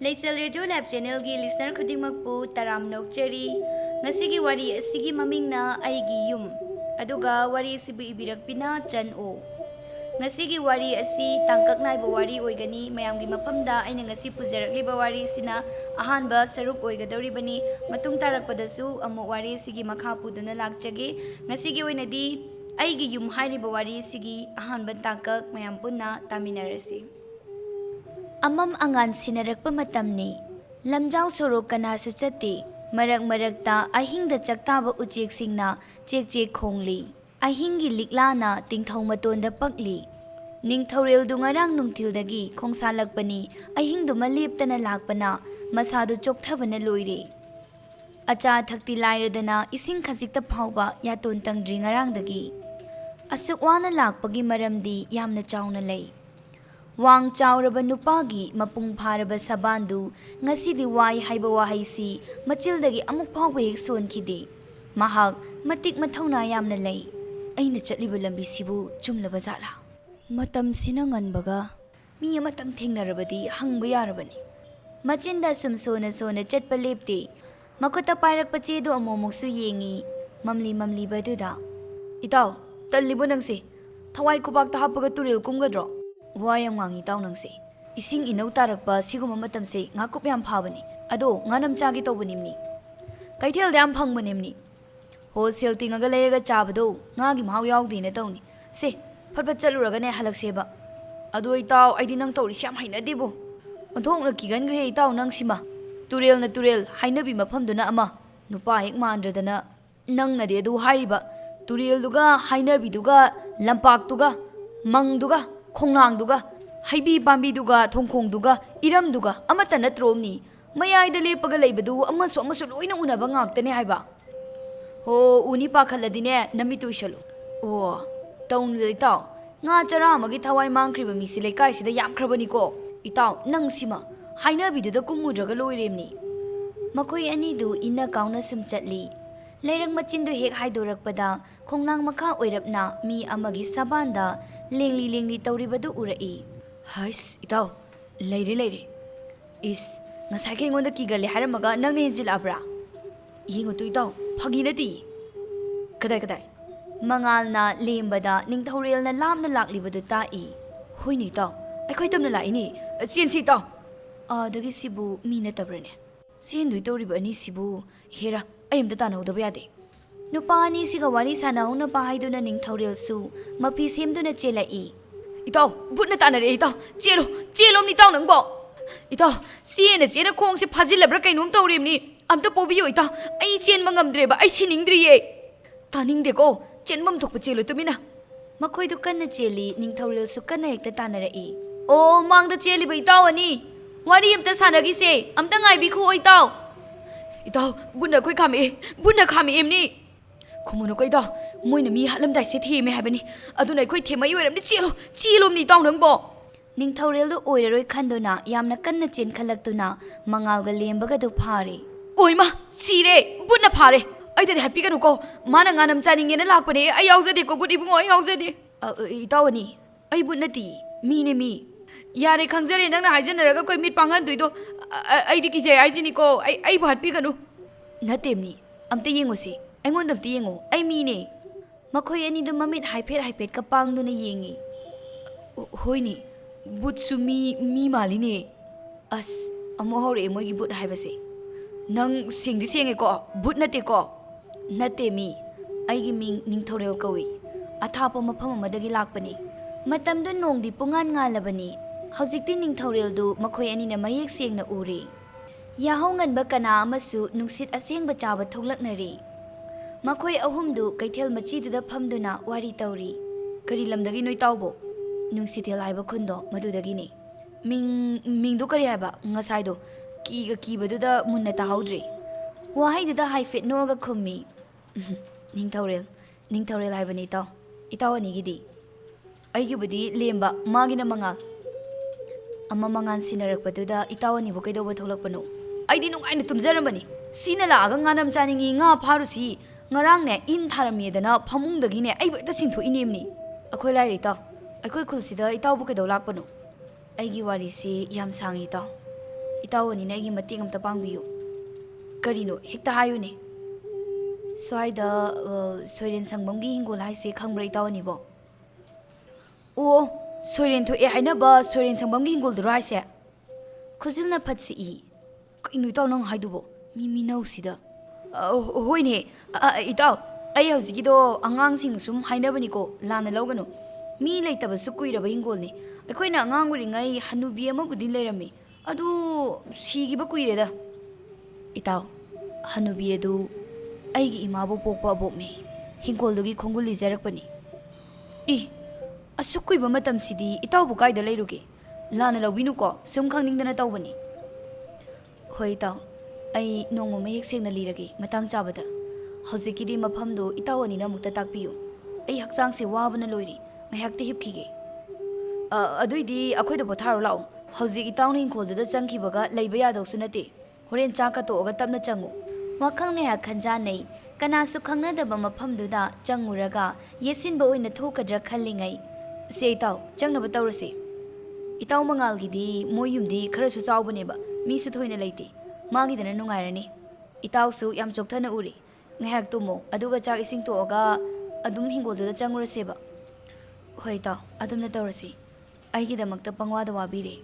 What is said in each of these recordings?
Leichal Radio Lab Channel gi listener khudingmakpu taram nokchari ngasigi wari asigi mamingna EIGI yum aduga wari sibu ibirakpina chan o ngasigi wari asi tangkak naiba wari oigani mayamgi maphamda aina ngasi pujarakliba wari sina ahanba saruk oigadoribani matung tarakpadasu amu wari sigi makha puduna lakjage ngasigi oinadi EIGI yum hairiba wari sigi ahanba tangkak mayam punna taminarasi Amam angan sinarakpa matamni lamjau sorok kanasu chati marak marakta ahingda chaktaba ucheksingna chek khongli ahingi liklana tingthau matonda pakli ningthaurel dungarang nungthildagi khongsalakpani ahingdu maleptana lakpana masadu chokthabana loire acha thakti lairadana ising khajikta phawba yaton tangdri ngarangdagi asukwana lakpagi maramdi yamna chauna lei Wang chauraba nupagi mapung pharaba sabandu ngasidi wai haiba wahaisi machildagi amuk phawba hek sonkhidi mahak matik mathauna yamna lei aina chatliba lambi sibu chumlaba jala matam sina nganbaga mi amatang thengnarabadi hangba yarabani machinda sumsona sona chatpa lepte makuta pairakpa chedu amomuksu yengi mamli baduda itaw tallibo nangse thawai khubak ta hapaga turil kumgadro Wayang wangi tau nangse ising inau tarakpa siguma matamse ngakup yam phabani ado nganam chagi tawbanimni kaithel dam phangbanimni wholesale tingaga layraga chabado ngagi mahaw yawdina tawni se phatphat chaluraga ne halakseba ado itaw aidi nang tawri syam hainadebo onthokna kigangre itaw nang sima turel na turel hainabi maphamduna ama nupa hek mandradana nang na de adu haiba turel duga hainabi duga lampak duga mangduga Kongnangduga, haibi bambiduga, thongkhongduga, iramduga, amata natromni, mayaida lepaga leibadu, amasu loina unaba ngaktane haiba. Ho, uni pakhaladine, namitu ishalo. Oh, taun itaw, nga chara amagi thawai mangkriba misi lekai sida yamkrabani ko. Itaw, nang sima, hainabiduda kumudraga loiremni. Makoi anidu ina kauna sumchatli. Lairang machindu hek haidorakpada, kongnang makha oirapna mi amagi sabanda, lengli tauribadu urai. Hais, itaw, leire. Is, ngasai ka ingonda kigali haramaga nang nahinjilabra. Ingo to itaw, paginati. Kaday. Mangal na lembada ning taurel na lam na laklibadu tai. Huy ni itaw, ay ko'y tam na laini. Siyan si itaw. Dagi sibu, mina tabrane. Siyan do'y tauriba ani sibu. Hera, ayam da tanaw da bayade. Nupa ani siga wari sanaw na pahay doon na ning taurel su, mapis him doon na chelai. Itaw, but na tanare itaw, chelom ni taw nang bo. Itaw, siya na siya na kung si pazilabra kay nung taurim ni, amta po biyo itaw, ay chen mangamdre ba, ay siningdri ye. Taning de ko, chen mamtok pa chelo tumina. Makoy dukan na cheli, ning taurel su kan na hekta tanarai. Oh, mang da cheli ba itaw ani? Wari amta sanagi se, amta ngay biko itaw. Itaw, bunda ko'y kami emni. Kumuno ko itaw, moy na mi halamday si theme habani. Adunay ko'y thema yoram ni chilom ni taw nang bo. Ning taurel do oiraroy khandona yamna kanna chen khalakduna mangalga lembaga do phare. Oy ma, sire, buna phare. Ay dadi happy kanu ko, mana nganam chaninge na lakpane ay yawzade ko budi bungo ay yawzade. Itaw ani, ay bunati, mi. Yare khangzare nang na haijanaraga ko'y mit pangan duido. Ay di kijay ay sini ko, ay happy kanu. Natemni, amte yengosi. Aingondam ti yengo, ay mine. Makoy ani do mamit haipet kapang do na yengi. Hoy ni, but su mi mali As, amo hore mo gi but haibase. Nang singdi singi ko, but nate ko. Nate mi, ay giming ning thorel kawi. Atapa mapama madagi lakpani. Matam do nong di pungan nga labani. Hauzikti ning thorel do makoy ani na mayek sing na uri. Yahongan ba kana amasu nungsit aseng ba chaba thoglak na ri. Makoy ahumdu kaithel machiduda phamduna wari tauri. Kari lamdagi noy tawbo. Nung sitil haiba kundo madudagi ni. Mingdu kari haiba ngasaido. Kibaduda munna tahaudri. Wahayduda haifit noaga kummi. Ning taurel haiba ni itaw. Itaw ani gidi. Ay gibudi lemba magina mangal. Ama mangan sinarakpaduda itaw ani bu kaidawa tholakpano. Ay di nung ay natumzaramani. Sinalaaga nganam chaningi nga pharusi. Ngarang ne in tharamyedana phamungdagi ne ai bata singtho inemni akhoi lai ri taw akhoi khulsida itaw bu kedaw lakpano aigi wari si yam sangi taw ꯏꯇꯥꯎꯅꯤꯅ ꯑꯩꯒꯤ ꯃꯇꯦꯡ ꯑꯝꯇ ꯄꯥꯡꯕꯤꯌꯨ ꯀꯔꯤꯅꯣ ꯍꯦꯛꯇ ꯍꯥꯏꯌꯨꯅꯦ ꯁ꯭ꯋꯥꯏꯗ ꯁꯣꯏꯔꯦꯟ ꯁꯪꯕꯝꯒꯤ ꯍꯤꯡꯒꯣꯜ ꯍꯥꯏꯁꯦ ꯈꯪꯕ꯭ꯔꯥ ꯏꯇꯥꯎꯅꯤꯕꯣ ꯑꯣ ꯁꯣꯏꯔꯦꯟ ꯊꯣꯛꯑꯦ ꯍꯥꯏꯅꯕ ꯁꯣꯏꯔꯦꯟ ꯁꯪꯕꯝꯒꯤ ꯍꯤꯡꯒꯣꯜꯗꯨꯔꯣ ꯍꯥꯏꯁꯦ ꯈꯨꯖꯤꯜꯅ ꯐꯠꯁꯤꯏ ꯀꯩꯅꯣ ꯏꯇꯥꯎ ꯅꯪ ꯍꯥꯏꯗꯨꯕꯣ ꯃꯤꯅꯧꯁꯤꯗ ꯍꯣꯏꯅꯦ ꯏꯇꯥꯎ ꯑꯩ ꯍꯧꯖꯤꯛꯀꯤꯗꯣ ꯑꯉꯥꯡꯁꯤꯡ ꯁꯨꯝ ꯍꯥꯏꯅꯕꯅꯤꯀꯣ ꯂꯥꯟꯅ ꯂꯧꯒꯅꯨ ꯃꯤ ꯂꯩꯇꯕꯁꯨ ꯀꯨꯏꯔꯕ ꯍꯤꯡꯒꯣꯜꯅꯤ ꯑꯩꯈꯣꯏꯅ ꯑꯉꯥꯡ ꯑꯣꯏꯔꯤꯉꯩ ꯍꯅꯨꯕꯤ ꯑꯃꯕꯨꯗꯤ ꯂꯩꯔꯝꯃꯤ ꯑꯗꯨ ꯁꯤꯈꯤꯕ ꯀꯨꯏꯔꯦꯗ ꯏꯇꯥꯎ ꯍꯅꯨꯕꯤ ꯑꯗꯨ ꯑꯩꯒꯤ ꯏꯃꯥꯕꯨ ꯄꯣꯛꯄ ꯑꯕꯣꯛꯅꯤ ꯍꯤꯡꯒꯣꯜꯗꯨꯒꯤ ꯈꯣꯡꯒꯨꯜ ꯂꯤꯖꯔꯛꯄꯅꯤ ꯑꯁꯨꯛ ꯀꯨꯏꯕ ꯃꯇꯝꯁꯤꯗꯤ ꯏꯇꯥꯎꯕꯨ ꯀꯥꯏꯗ ꯂꯩꯔꯨꯒꯦ ꯂꯥꯟꯅ ꯂꯧꯕꯤꯅꯨꯀꯣ ꯁꯨꯝ ꯈꯪꯅꯤꯡꯗꯅ ꯇꯧꯕꯅꯤ ꯍꯣꯏ ꯏꯇꯥꯎ ꯑꯩ ꯅꯣꯡꯃ ꯃꯌꯦꯛ ꯁꯦꯡꯅ ꯂꯤꯔꯒꯦ ꯃꯇꯥꯡ ꯆꯥꯕꯗ ꯍꯧꯖꯤꯛꯀꯤꯗꯤ ꯃꯐꯝꯗꯨ ꯏꯇꯥꯎ ꯑꯅꯤꯅ ꯑꯃꯨꯛꯇ ꯇꯥꯛꯄꯤꯌꯨ ꯑꯩ ꯍꯛꯆꯥꯡꯁꯦ ꯋꯥꯕꯅ ꯂꯣꯏꯔꯤ ꯉꯥꯏꯍꯥꯛꯇꯤ ꯍꯤꯞꯈꯤꯒꯦ ꯑꯗꯨꯏꯗꯤ ꯑꯩꯈꯣꯏꯗ ꯄꯣꯊꯥꯔꯣ ꯂꯥꯛꯑꯣ ꯍꯧꯖꯤꯛ ꯏꯇꯥꯎꯅ ꯏꯪꯈꯣꯜꯗꯨꯗ ꯆꯪꯈꯤꯕꯒ ꯂꯩꯕ ꯌꯥꯗꯧꯁꯨ ꯅꯠꯇꯦ ꯍꯣꯔꯦꯟ ꯆꯥꯛꯀ ꯇꯣꯛꯑꯒ ꯇꯞꯅ ꯆꯪꯉꯨ ꯋꯥꯈꯜ ꯉꯥꯏꯍꯥꯛ ꯈꯟꯖꯥꯟꯅꯩ ꯀꯅꯥꯁꯨ ꯈꯪꯅꯗꯕ ꯃꯐꯝꯗꯨꯗ ꯆꯪꯉꯨꯔꯒ ꯌꯦꯠꯁꯤꯟꯕ ꯑꯣꯏꯅ ꯊꯣꯛꯀꯗ꯭ꯔꯥ ꯈꯜꯂꯤꯉꯩ ꯁꯦ ꯏꯇꯥꯎ ꯆꯪꯅꯕ ꯇꯧꯔꯁꯤ ꯏꯇꯥꯎ ꯃꯉꯥꯜꯒꯤꯗꯤ ꯃꯣꯏ ꯌꯨꯝꯗꯤ ꯈꯔꯁꯨ ꯆꯥꯎꯕꯅꯦꯕ ꯃꯤꯁꯨ ꯊꯣꯏꯅ ꯂꯩꯇꯦ ꯃꯥꯒꯤꯗꯅ ꯅꯨꯡꯉꯥꯏꯔꯅꯤ ꯏꯇꯥꯎꯁꯨ ꯌꯥꯝ ꯆꯣꯛꯊꯅ ꯎꯔꯤ ꯉꯥꯏꯍꯥꯛ ꯇꯨꯝꯃꯣ ꯑꯗꯨꯒ ꯆꯥꯛ ꯏꯁꯤꯡ ꯇꯣꯛꯑꯒ ꯑꯗꯨꯝ ꯍꯤꯡꯒꯣꯜꯗꯨꯗ ꯆꯪꯉꯨꯔꯁꯦꯕ ꯍꯣꯏ ꯏꯇꯥꯎ ꯑꯗꯨꯝꯅ ꯇꯧꯔꯁꯤ ꯑꯩꯒꯤꯗꯃꯛꯇ ꯄꯪꯋꯥꯗ ꯋꯥꯕꯤꯔꯦ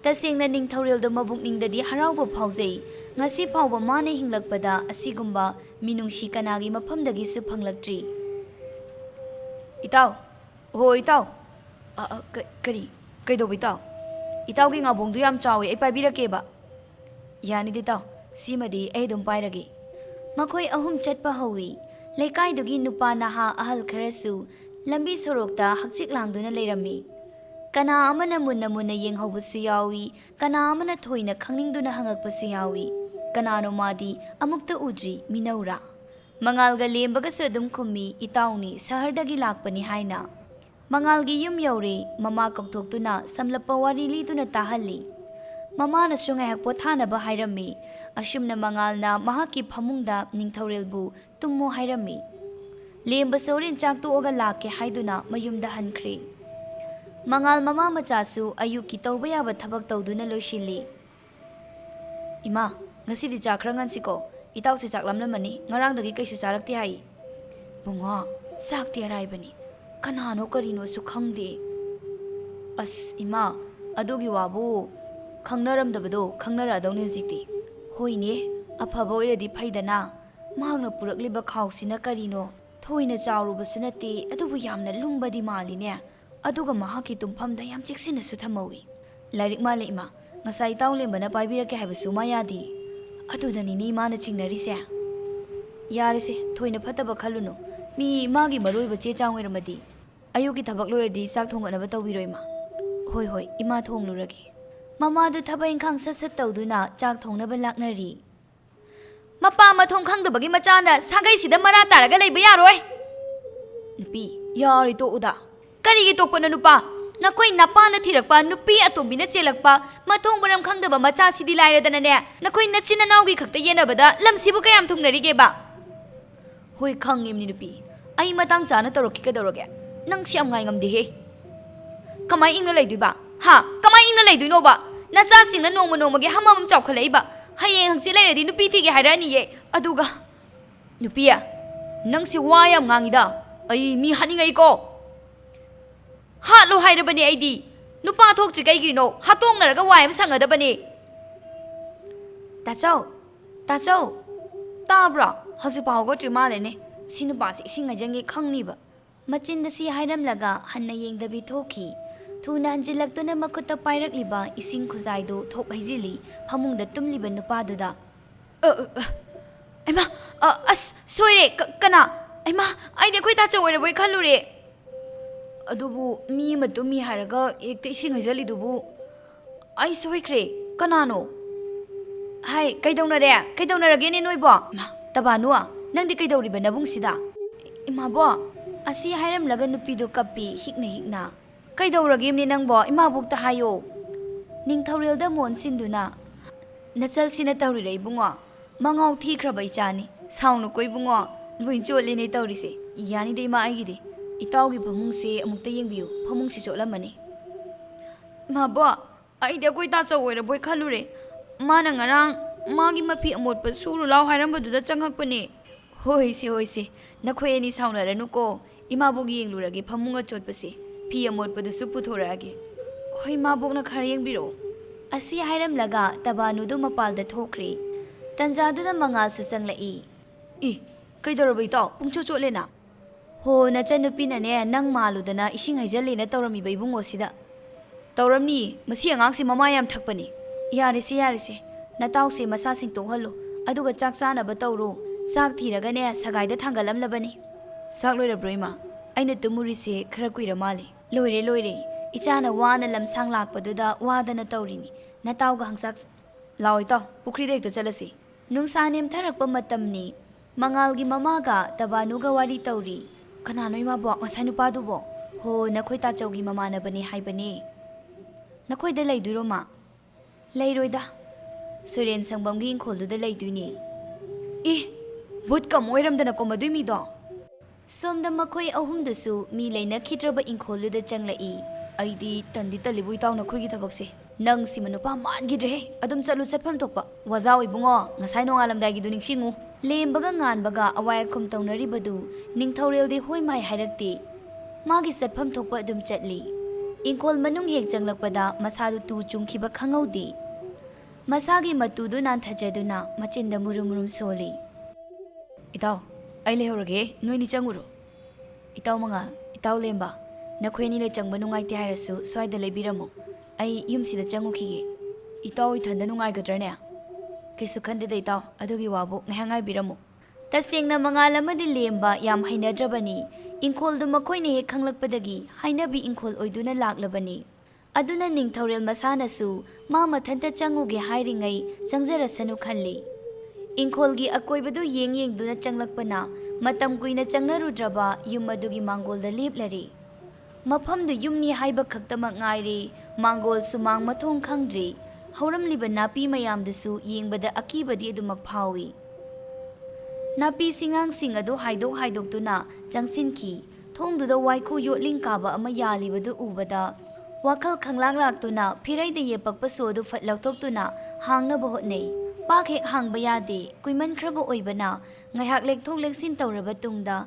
ꯇꯁꯦꯡꯅ ꯅꯤꯡꯊꯧꯔꯦꯜꯗꯣ ꯃꯕꯨꯛꯅꯤꯡꯗꯗꯤ ꯍꯔꯥꯎꯕ ꯐꯥꯎꯖꯩ ꯉꯁꯤ ꯐꯥꯎꯕ ꯃꯥꯅ ꯍꯤꯡꯂꯛꯄꯗ ꯑꯁꯤꯒꯨꯝꯕ ꯃꯤꯅꯨꯡꯁꯤ ꯀꯅꯥꯒꯤ ꯃꯐꯝꯗꯒꯤꯁꯨ ꯐꯪꯂꯛꯇ꯭ꯔꯤ ꯏꯇꯥꯎ ꯍꯣ ꯏꯇꯥꯎ ꯀꯩꯗꯧꯕ ꯏꯇꯥꯎ ꯏꯇꯥꯎꯒꯤ ꯉꯥꯕꯣꯡꯗꯨ ꯌꯥꯝ ꯆꯥꯎꯋꯦ ꯑꯩ ꯄꯥꯏꯕꯤꯔꯛꯀꯦꯕ ꯌꯥꯅꯤꯗ ꯏꯇꯥꯎ ꯁꯤꯃꯗꯤ ꯑꯩ ꯑꯗꯨꯝ ꯄꯥꯏꯔꯒꯦ ꯃꯈꯣꯏ ꯑꯍꯨꯝ ꯆꯠꯄ ꯍꯧꯏ ꯂꯩꯀꯥꯏꯗꯨꯒꯤ ꯅꯨꯄꯥ ꯅꯍꯥ ꯑꯍꯜ ꯈꯔꯁꯨ ꯂꯝꯕꯤ ꯁꯣꯔꯣꯛꯇ ꯍꯛꯆꯤꯛ ꯂꯥꯡꯗꯨꯅ ꯂꯩꯔꯝꯃꯤ ꯀꯅꯥ ꯑꯃꯅ ꯃꯨꯟꯅ ꯃꯨꯟꯅ ꯌꯦꯡꯍꯧꯕꯁꯨ ꯌꯥꯎꯏ ꯀꯅꯥ ꯑꯃꯅ ꯊꯣꯏꯅ ꯈꯪꯅꯤꯡꯗꯨꯅ ꯍꯪꯉꯛꯄꯁꯨ ꯌꯥꯎꯏ ꯀꯅꯥꯅꯣ ꯃꯥꯗꯤ ꯑꯃꯨꯛꯇ ꯎꯗ꯭ꯔꯤ ꯃꯤꯅꯧꯔꯥ ꯃꯉꯥꯜꯒ ꯂꯦꯝꯕꯒꯁꯨ ꯑꯗꯨꯝ ꯈꯨꯝꯃꯤ ꯏꯇꯥꯎꯅꯤ ꯁꯍꯔꯗꯒꯤ ꯂꯥꯛꯄꯅꯤ ꯍꯥꯏꯅ ꯃꯉꯥꯜꯒꯤ ꯌꯨꯝ ꯌꯧꯔꯦ ꯃꯃꯥ ꯀꯧꯊꯣꯛꯇꯨꯅ ꯁꯝꯂꯞꯄ ꯋꯥꯔꯤ ꯂꯤꯗꯨꯅ ꯇꯥꯍꯜꯂꯤ ꯃꯃꯥꯅꯁꯨ ꯉꯥꯏꯍꯥꯛ ꯄꯣꯊꯥꯅꯕ ꯍꯥꯏꯔꯝꯃꯤ ꯑꯁꯨꯝꯅ ꯃꯉꯥꯜꯅ ꯃꯍꯥꯛꯀꯤ ꯐꯃꯨꯡꯗ ꯅꯤꯡꯊꯧꯔꯦꯜꯕꯨ ꯇꯨꯝꯃꯣ ꯍꯥꯏꯔꯝꯃꯤ ꯂꯦꯝꯕꯁꯨ ꯍꯣꯔꯦꯟ ꯆꯥꯛ ꯇꯣꯛꯑꯒ ꯂꯥꯛꯀꯦ ꯍꯥꯏꯗꯨꯅ ꯃꯌꯨꯝꯗ ꯍꯟꯈ꯭ꯔꯦ ꯃꯉꯥꯜ ꯃꯃꯥ ꯃꯆꯥꯁꯨ ꯑꯌꯨꯛꯀꯤ ꯇꯧꯕ ꯌꯥꯕ ꯊꯕꯛ ꯇꯧꯗꯨꯅ ꯂꯣꯏꯁꯤꯜꯂꯤ ꯏꯃꯥ ꯉꯁꯤꯗꯤ ꯆꯥꯛ ꯈꯔ ꯉꯟꯁꯤꯀꯣ ꯏꯇꯥꯎꯁꯦ ꯆꯥꯛ ꯂꯥꯝꯂꯝꯃꯅꯤ ꯉꯔꯥꯡꯗꯒꯤ ꯀꯩꯁꯨ ꯆꯥꯔꯛꯇꯦ ꯍꯥꯏ ꯕꯨꯡꯉꯣ ꯆꯥꯛꯇꯤ ꯑꯔꯥꯏꯕꯅꯤ ꯀꯅꯥꯅꯣ ꯀꯔꯤꯅꯣꯁꯨ ꯈꯪꯗꯦ ꯑꯁ ꯏꯃꯥ ꯑꯗꯨꯒꯤ ꯋꯥꯕꯨ ꯈꯪꯅꯔꯝꯗꯕꯗꯣ ꯈꯪꯅꯔꯛꯑꯗꯧꯅꯤ ꯍꯧꯖꯤꯛꯇꯤ ꯍꯣꯏꯅꯦ ꯑꯐꯕ ꯑꯣꯏꯔꯗꯤ ꯐꯩꯗꯅ ꯃꯍꯥꯛꯅ ꯄꯨꯔꯛꯂꯤꯕ ꯈꯥꯎꯁꯤꯅ ꯀꯔꯤꯅꯣ ꯊꯣꯏꯅ ꯆꯥꯎꯔꯨꯕꯁꯨ ꯅꯠꯇꯦ ꯑꯗꯨꯕꯨ ꯌꯥꯝꯅ ꯂꯨꯝꯕꯗꯤ ꯃꯥꯜꯂꯤꯅꯦ ꯑꯗꯨꯒ ꯃꯍꯥꯛꯀꯤ ꯇꯨꯝꯐꯝꯗ ꯌꯥꯝ ꯆꯦꯛꯁꯤꯟꯅꯁꯨ ꯊꯝꯍꯧꯏ ꯂꯥꯏꯔꯤꯛ ꯃꯥꯜꯂꯦ ꯏꯃꯥ ꯉꯁꯥꯏ ꯏꯇꯥꯎ ꯂꯦꯝꯕꯅ ꯄꯥꯏꯕꯤꯔꯛꯀꯦ ꯍꯥꯏꯕꯁꯨ ꯃꯥ ꯌꯥꯗꯦ ꯑꯗꯨꯗꯅꯤꯅꯦ ꯏꯃꯥꯅ ꯆꯤꯡꯅꯔꯤꯁꯦ ꯌꯥꯔꯦꯁꯦ ꯊꯣꯏꯅ ꯐꯠꯇꯕ ꯈꯜꯂꯨꯅꯨ ꯃꯤ ꯃꯥꯒꯤ ꯃꯔꯨꯑꯣꯏꯕ ꯆꯦ ꯆꯥꯡ ꯑꯣꯏꯔꯝꯃꯗꯤ ꯑꯌꯨꯛꯀꯤ ꯊꯕꯛ ꯂꯣꯏꯔꯗꯤ ꯆꯥꯛ ꯊꯣꯡꯒꯠꯅꯕ ꯇꯧꯕꯤꯔꯣ ꯏꯃꯥ ꯍꯣꯏ ꯏꯃꯥ ꯊꯣꯡꯂꯨꯔꯒꯦ ꯃꯃꯥꯗꯨ ꯊꯕꯛ ꯏꯪꯈꯥꯡ ꯁꯠ ꯇꯧꯗꯨꯅ ꯆꯥꯛ ꯊꯣꯡꯅꯕ ꯂꯥꯛꯅꯔꯤ ꯃꯄꯥ ꯃꯊꯣꯡ ꯈꯪꯗꯕꯒꯤ ꯃꯆꯥꯅ ꯁꯥꯒꯩꯁꯤꯗ ꯃꯔꯥ ꯇꯥꯔꯒ ꯂꯩꯕ ꯌꯥꯔꯣꯏ ꯅꯨꯄꯤ ꯌꯥꯔꯦ ꯇꯣꯛꯎꯗ ꯀꯔꯤꯒꯤ ꯇꯣꯛꯄꯅꯣ ꯅꯨꯄꯥ ꯅꯈꯣꯏ ꯅꯄꯥꯅ ꯊꯤꯔꯛꯄ ꯅꯨꯄꯤ ꯑꯇꯣꯝꯕꯤꯅ ꯆꯦꯜꯂꯛꯄ ꯃꯊꯣꯡ ꯃꯔꯝ ꯈꯪꯗꯕ ꯃꯆꯥꯁꯤꯗꯤ ꯂꯥꯏꯔꯗꯅꯅꯦ ꯅꯈꯣꯏ ꯅꯆꯤꯟ ꯅꯅꯥꯎꯒꯤ ꯈꯛꯇ ꯌꯦꯟꯅꯕꯗ ꯂꯝꯁꯤꯕꯨ ꯀꯌꯥꯝ ꯊꯨꯡꯅꯔꯤꯒꯦꯕ ꯍꯣꯏ ꯈꯪꯉꯤꯝꯅꯤ ꯅꯨꯄꯤ ꯑꯩ ꯃꯇꯥꯡ ꯆꯥꯅ ꯇꯧꯔꯛꯈꯤ ꯀꯩꯗꯧꯔꯒꯦ ꯅꯪꯁꯤ ꯌꯥꯝ ꯉꯥꯏ ꯉꯝꯗꯦꯍꯦ ꯀꯃꯥꯏ ꯏꯪꯅ ꯂꯩꯗꯣꯏꯕ ꯀꯃꯥꯏ ꯏꯪꯅ ꯂꯩꯗꯣꯏꯅꯣꯕ ꯅꯆꯥꯁꯤꯡꯅ ꯅꯣꯡꯃ ꯅꯣꯡꯃꯒꯤ ꯍꯝ ꯆꯥꯎꯈꯠꯂꯛꯏꯕ ꯍꯌꯦꯡ ꯍꯪꯆꯤꯠ ꯂꯩꯔꯗꯤ ꯅꯨꯄꯤ ꯊꯤꯒꯦ ꯍꯥꯏꯔꯛꯑꯅꯤꯌꯦ ꯑꯗꯨꯒ ꯅꯨꯄꯤ ꯅꯪꯁꯤ ꯋꯥ ꯌꯥꯝ ꯉꯥꯡꯉꯤꯗ ꯑꯩ ꯃꯤ ꯍꯥꯠꯅꯤꯡꯉꯩꯀꯣ ꯍꯥꯠꯂꯣ ꯍꯥꯏꯔꯕꯅꯦ ꯑꯩꯗꯤ ꯅꯨꯄꯥ ꯊꯣꯛꯇ꯭ꯔꯤ ꯀꯩꯒꯤꯅꯣ ꯍꯥꯠꯇꯣꯛꯅꯔꯒ ꯋꯥꯏ ꯑꯃ ꯁꯪꯒꯗꯕꯅꯦ ꯇꯥꯆꯧ ꯇꯥꯕ꯭ꯔꯣ ꯍꯧꯖꯤꯛꯐꯥꯎ ꯍꯧꯒꯠꯇ꯭ꯔꯤ ꯃꯥꯜꯂꯦꯅꯦ ꯁꯤ ꯅꯨꯄꯥꯁꯤ ꯏꯁꯤꯡ ꯍꯩꯖꯟꯒꯦ ꯈꯪꯅꯤꯕ ꯃꯆꯤꯟꯗ ꯁꯤ ꯍꯥꯏꯔꯝꯂꯒ ꯍꯟꯅ ꯌꯦꯡꯗꯕꯤ ꯊꯣꯛꯈꯤ ꯊꯨꯅ ꯍꯟꯖꯤꯜꯂꯛꯇꯨꯅ ꯃꯈꯨꯠꯇ ꯄꯥꯏꯔꯛꯂꯤꯕ ꯏꯁꯤꯡ ꯈꯨꯖꯥꯏꯗꯨ ꯊꯣꯛ ꯍꯩꯖꯤꯜꯂꯤ ꯐꯃꯨꯡꯗ ꯇꯨꯝꯂꯤꯕ ꯅꯨꯄꯥꯗꯨꯗ ꯑꯩꯃꯥ ꯑꯁ ꯁꯣꯏꯔꯦ ꯀꯅꯥ ꯑꯩꯃꯥ ꯑꯩꯗꯤ ꯑꯩꯈꯣꯏ ꯇꯥꯆꯧ ꯑꯣꯏꯔꯕꯣꯏ ꯈꯜꯂꯨꯔꯦ ꯑꯗꯨꯕꯨ ꯃꯤ ꯑꯃ ꯇꯨꯝꯃꯤ ꯍꯥꯏꯔꯒ ꯍꯦꯛꯇ ꯏꯁꯤꯡ ꯍꯩꯖꯜꯂꯤꯗꯨꯕꯨ ꯑꯩ ꯁꯣꯏꯈ꯭ꯔꯦ ꯀꯅꯥꯅꯣ ꯍꯥꯏ ꯀꯩꯗꯧꯅꯔꯒꯦꯅꯦ ꯅꯣꯏꯕꯣ ꯇꯕꯥꯅꯨ ꯅꯪꯗꯤ ꯀꯩꯗꯧꯔꯤꯕ ꯅꯕꯨꯡꯁꯤꯗ ꯏꯃꯥꯕꯣ ꯑꯁꯤ ꯍꯥꯏꯔꯝꯂꯒ ꯅꯨꯄꯤꯗꯨ ꯀꯞꯄꯤ ꯍꯤꯛꯅ ꯀꯩꯗꯧꯔꯒꯦꯝꯅꯦ ꯅꯪꯕꯣ ꯏꯃꯥꯕꯣꯛꯇ ꯍꯥꯏꯌꯣ ꯅꯤꯡꯊꯧꯔꯦꯜꯗ ꯃꯣꯟ ꯁꯤꯟꯗꯨꯅ ꯅꯆꯜꯁꯤꯅ ꯇꯧꯔꯤꯔ ꯏꯕꯨꯡꯉꯣ ꯃꯉꯥꯎ ꯊꯤꯈ꯭ꯔꯕ ꯏꯆꯥꯅꯤ ꯁꯥꯎꯅꯨꯀꯣ ꯏꯕꯨꯡꯉꯣ ꯂꯣꯏ ꯆꯣꯠꯂꯦꯅꯦ ꯇꯧꯔꯤꯁꯦ ꯌꯥꯅꯤꯗ ꯏꯃꯥ ꯑꯩꯒꯤꯗꯤ ꯏꯇꯥꯎꯒꯤ ꯐꯃꯨꯡꯁꯦ ꯑꯃꯨꯛꯇ ꯌꯦꯡꯕꯤꯌꯨ ꯐꯃꯨꯡꯁꯤ ꯆꯣꯠꯂꯝꯃꯅꯤ ꯏꯃꯥꯕꯣ ꯑꯩꯗꯤ ꯑꯩꯈꯣꯏ ꯇꯥꯆꯧ ꯑꯣꯏꯔꯕꯣꯏ ꯈꯜꯂꯨꯔꯦ ꯃꯥꯅ ꯉꯔꯥꯡ ꯃꯥꯒꯤ ꯃꯐꯤ ꯑꯃꯣꯠꯄ ꯁꯨꯔꯨ ꯂꯥꯎ ꯍꯥꯏꯔꯝꯕꯗꯨꯗ ꯆꯪꯉꯛꯄꯅꯦ. ꯍꯣꯏꯁꯦ ꯅꯈꯣꯏ ꯑꯅꯤ ꯁꯥꯎꯅꯔꯅꯨꯀꯣ. ꯏꯃꯥꯕꯣꯛ ꯌꯦꯡꯂꯨꯔꯒꯦ ꯐꯃꯨꯡ ꯑꯆꯣꯠꯄꯁꯦ. ꯐꯤ ꯑꯃꯣꯠꯄꯗꯨꯁꯨ ꯄꯨꯊꯣꯔꯛꯑꯒꯦ. ꯍꯣꯏ ꯃꯥꯕꯣꯛꯅ ꯈꯔ ꯌꯦꯡꯕꯤꯔꯛꯑꯣ. ꯑꯁꯤ ꯍꯥꯏꯔꯝꯂꯒ ꯇꯕꯥꯅꯨꯗꯨ ꯃꯄꯥꯜꯗ ꯊꯣꯛꯈ꯭ꯔꯦ. ꯇꯟꯖꯥꯗꯨꯗ ꯃꯉꯥꯜꯁꯨ ꯆꯪꯂꯛꯏ. ꯀꯩꯗꯧꯔꯕ ꯏꯇꯥꯎ? ꯄꯨꯡꯆꯣꯠ ꯆꯣꯠꯂꯦꯅ. ꯍꯣ ꯅꯆꯟꯅꯨꯄꯤꯅꯅꯦ ꯅꯪ ꯃꯥꯜꯂꯨꯗꯅ ꯏꯁꯤꯡ ꯍꯩꯖꯜꯂꯦꯅ ꯇꯧꯔꯝꯃꯤꯕ ꯏꯕꯨꯡꯉꯣꯁꯤꯗ. ꯇꯧꯔꯝꯅꯤ. ꯃꯁꯤ ꯑꯉꯥꯡꯁꯦ ꯃꯃꯥ ꯌꯥꯝ ꯊꯛꯄꯅꯤ. ꯌꯥꯔꯦꯁꯦ. ꯅꯇꯥꯎꯁꯦ ꯃꯁꯥ ꯁꯦꯡꯇꯣꯛꯍꯜꯂꯣ. ꯑꯗꯨꯒ ꯆꯥꯛ ꯆꯥꯅꯕ ꯇꯧꯔꯣ. ꯆꯥꯛ ꯊꯤꯔꯒꯅꯦ ꯁꯒꯥꯏꯗ ꯊꯥꯡꯒꯠꯂꯝꯂꯕꯅꯤ. ꯆꯥꯛ ꯂꯣꯏꯔꯕ꯭ꯔꯣ ꯏꯃꯥ? ꯑꯩꯅ ꯇꯨꯝꯃꯨꯔꯤꯁꯦ ꯈꯔ ꯀꯨꯏꯔ ꯃꯥꯜꯂꯦ. ꯂꯣꯏꯔꯦ. ꯏꯆꯥꯅ ꯋꯥꯅ ꯂꯝꯁꯥꯡ ꯂꯥꯛꯄꯗꯨꯗ ꯋꯥꯗꯅ ꯇꯧꯔꯤꯅꯤ. ꯅꯇꯥꯎꯒ ꯍꯪꯆꯥꯛ ꯂꯥꯛꯑꯣ ꯏꯇꯥꯎ, ꯄꯨꯈ꯭ꯔꯤꯗ ꯍꯦꯛꯇ ꯆꯠꯂꯁꯤ. ꯅꯨꯡꯁꯥ ꯅꯦꯝꯊꯔꯛꯄ ꯃꯇꯝꯅꯤ. ꯃꯉꯥꯜꯒꯤ ꯃꯃꯥꯒ ꯇꯕꯥꯅꯨꯒ ꯋꯥꯔꯤ ꯇꯧꯔꯤ. ꯀꯅꯥꯅꯣ ꯏꯃꯥꯕꯣꯛ? ꯉꯁꯥꯏ ꯅꯨꯄꯥꯗꯨꯕꯣ? ꯍꯣ ꯅꯈꯣꯏ ꯇꯥꯆꯧꯒꯤ ꯃꯃꯥꯟꯅꯕꯅꯦ ꯍꯥꯏꯕꯅꯦ. ꯅꯈꯣꯏꯗ ꯂꯩꯗꯣꯏꯔꯣ ꯃꯥ? ꯂꯩꯔꯣꯏꯗ. ꯁꯣꯏꯔꯦꯟ ꯁꯪꯕꯝꯒꯤ ꯏꯪꯈꯣꯜꯗꯨꯗ ꯂꯩꯗꯣꯏꯅꯤ. ꯕꯨꯠꯀ ꯑꯃꯨꯛ ꯑꯣꯏꯔꯝꯗꯅꯀꯣ ꯃꯗꯨꯏ ꯃꯤꯗꯣ. ꯁꯣꯝꯗ ꯃꯈꯣꯏ ꯑꯍꯨꯝꯗꯨꯁꯨ ꯃꯤ ꯂꯩꯅꯈꯤꯗ꯭ꯔꯕ ꯏꯪꯈꯣꯜꯗꯨꯗ ꯆꯪꯂꯛꯏ. ꯑꯩꯗꯤ ꯇꯜꯂꯤꯕꯨ ꯏꯇꯥꯎ ꯅꯈꯣꯏꯒꯤ ꯊꯕꯛꯁꯦ. ꯅꯪ ꯁꯤꯃ ꯅꯨꯄꯥ ꯃꯥꯟꯈꯤꯗ꯭ꯔꯦꯍꯦ. ꯑꯗꯨꯝ ꯆꯠꯂꯨ ꯆꯠꯐꯝ ꯊꯣꯛꯄ. ꯋꯥꯖꯥꯎ ꯏꯕꯨꯡꯉꯣ, ꯉꯁꯥꯏ ꯅꯣꯡꯉꯥꯜꯂꯝꯗꯥꯏꯒꯤꯗꯨ ꯅꯤꯡꯁꯤꯡꯉꯨ. ꯂꯦꯝꯕꯒ ꯉꯥꯟꯕꯒ ꯑꯋꯥꯏ ꯑꯈꯨꯝ ꯇꯧꯅꯔꯤꯕꯗꯨ ꯅꯤꯡꯊꯧꯔꯦꯜꯗꯤ ꯍꯣꯏ ꯃꯥꯏ ꯍꯥꯏꯔꯛꯇꯦ. ꯃꯥꯒꯤ ꯆꯠꯐꯝ ꯊꯣꯛꯄ ꯑꯗꯨꯝ ꯆꯠꯂꯤ. ꯏꯪꯈꯣꯜ ꯃꯅꯨꯡ ꯍꯦꯛ ꯆꯪꯂꯛꯄꯗ ꯃꯁꯥꯗꯨ ꯇꯨ ꯆꯨꯡꯈꯤꯕ ꯈꯪꯍꯧꯗꯦ. ꯃꯁꯥꯒꯤ ꯃꯇꯨꯗꯨ ꯅꯥꯟꯊꯖꯗꯨꯅ ꯃꯆꯤꯟꯗ ꯃꯨꯔꯨꯝ ꯁꯣꯜꯂꯤ. ꯏꯇꯥꯎ, ꯑꯩ ꯂꯩꯍꯧꯔꯒꯦ. ꯅꯣꯏꯅꯤ ꯆꯪꯉꯨꯔꯣ. ꯏꯇꯥꯎ ꯃꯉꯥꯜ, ꯏꯇꯥꯎ ꯂꯦꯝꯕ, ꯅꯈꯣꯏ ꯑꯅꯤꯅ ꯆꯪꯕ ꯅꯨꯡꯉꯥꯏꯇꯦ ꯍꯥꯏꯔꯁꯨ ꯁ꯭ꯋꯥꯏꯗ ꯂꯩꯕꯤꯔꯝꯃꯨ. ꯑꯩ ꯌꯨꯝꯁꯤꯗ ꯆꯪꯉꯨꯈꯤꯒꯦ. ꯏꯇꯥꯎ ꯏꯊꯟꯗ ꯅꯨꯡꯉꯥꯏꯒꯗ꯭ꯔꯅꯦ? ꯀꯩꯁꯨ ꯈꯟꯗꯦꯗ ꯏꯇꯥꯎ. ꯑꯗꯨꯒꯤ ꯋꯥꯕꯨ ꯉꯥꯏꯍꯥꯛ ꯉꯥꯏꯕꯤꯔꯝꯃꯨ. ꯇꯁꯦꯡꯅ ꯃꯉꯥꯜ ꯑꯃꯗꯤ ꯂꯦꯝꯕ ꯌꯥꯝ ꯍꯩꯅꯗ꯭ꯔꯕꯅꯤ. ꯏꯪꯈꯣꯜꯗꯨ ꯃꯈꯣꯏꯅ ꯍꯦꯛ ꯈꯪꯂꯛꯄꯗꯒꯤ ꯍꯩꯅꯕꯤ ꯏꯪꯈꯣꯜ ꯑꯣꯏꯗꯨꯅ ꯂꯥꯛꯂꯕꯅꯤ. ꯑꯗꯨꯅ ꯅꯤꯡꯊꯧꯔꯦꯜ ꯃꯁꯥꯅꯁꯨ ꯃꯥ ꯃꯊꯟꯇ ꯆꯪꯉꯨꯒꯦ ꯍꯥꯏꯔꯤꯉꯩ ꯆꯪꯖꯔꯁꯅꯨ ꯈꯜꯂꯤ. ꯏꯪꯈꯣꯜꯒꯤ ꯑꯀꯣꯏꯕꯗꯨ ꯌꯦꯡꯗꯨꯅ ꯆꯪꯂꯛꯄꯅ ꯃꯇꯝ ꯀꯨꯏꯅ ꯆꯪꯅꯔꯨꯗ꯭ꯔꯕ ꯌꯨꯝ ꯑꯗꯨꯒꯤ ꯃꯥꯡꯒꯣꯜꯗ ꯂꯦꯞꯂꯔꯦ. ꯃꯐꯝꯗꯨ ꯌꯨꯝꯅꯤ ꯍꯥꯏꯕ ꯈꯛꯇꯃꯛ ꯉꯥꯏꯔꯦ. ꯃꯥꯡꯒꯣꯜ ꯁꯨꯃꯥꯡ ꯃꯊꯣꯡ ꯈꯪꯗ꯭ꯔꯤ. ꯍꯧꯔꯝꯂꯤꯕ ꯅꯥꯄꯤ ꯃꯌꯥꯝꯗꯨꯁꯨ ꯌꯦꯡꯕꯗ ꯑꯀꯤꯕꯗꯤ ꯑꯗꯨꯃꯛ ꯐꯥꯎꯏ. ꯅꯥꯄꯤ ꯁꯤꯡꯅꯥꯡꯁꯤꯡ ꯑꯗꯨ ꯍꯥꯏꯗꯣꯛꯇꯨꯅ ꯆꯪꯁꯤꯟꯈꯤ. ꯊꯣꯡꯗꯨꯗ ꯋꯥꯏꯈꯨ ꯌꯣꯠꯂꯤꯡ ꯀꯥꯕ ꯑꯃ ꯌꯥꯜꯂꯤꯕꯗꯨ ꯎꯕꯗ ꯋꯥꯈꯜ ꯈꯪꯂꯥꯛ ꯂꯥꯛꯇꯨꯅ ꯐꯤꯔꯩꯗ ꯌꯦꯞꯄꯛꯄ ꯁꯣ ꯑꯗꯨ ꯐꯠ ꯂꯧꯊꯣꯛꯇꯨꯅ ꯍꯥꯡꯅꯕ ꯍꯣꯠꯅꯩ. ꯄꯥꯛ ꯍꯦꯛ ꯍꯥꯡꯕ ꯌꯥꯗꯦ. ꯀꯨꯏꯃꯟꯈ꯭ꯔꯕ ꯑꯣꯏꯕꯅ ꯉꯥꯏꯍꯥꯛ ꯂꯦꯛꯊꯣꯛ ꯂꯦꯛꯁꯤꯟ ꯇꯧꯔꯕ ꯇꯨꯡꯗ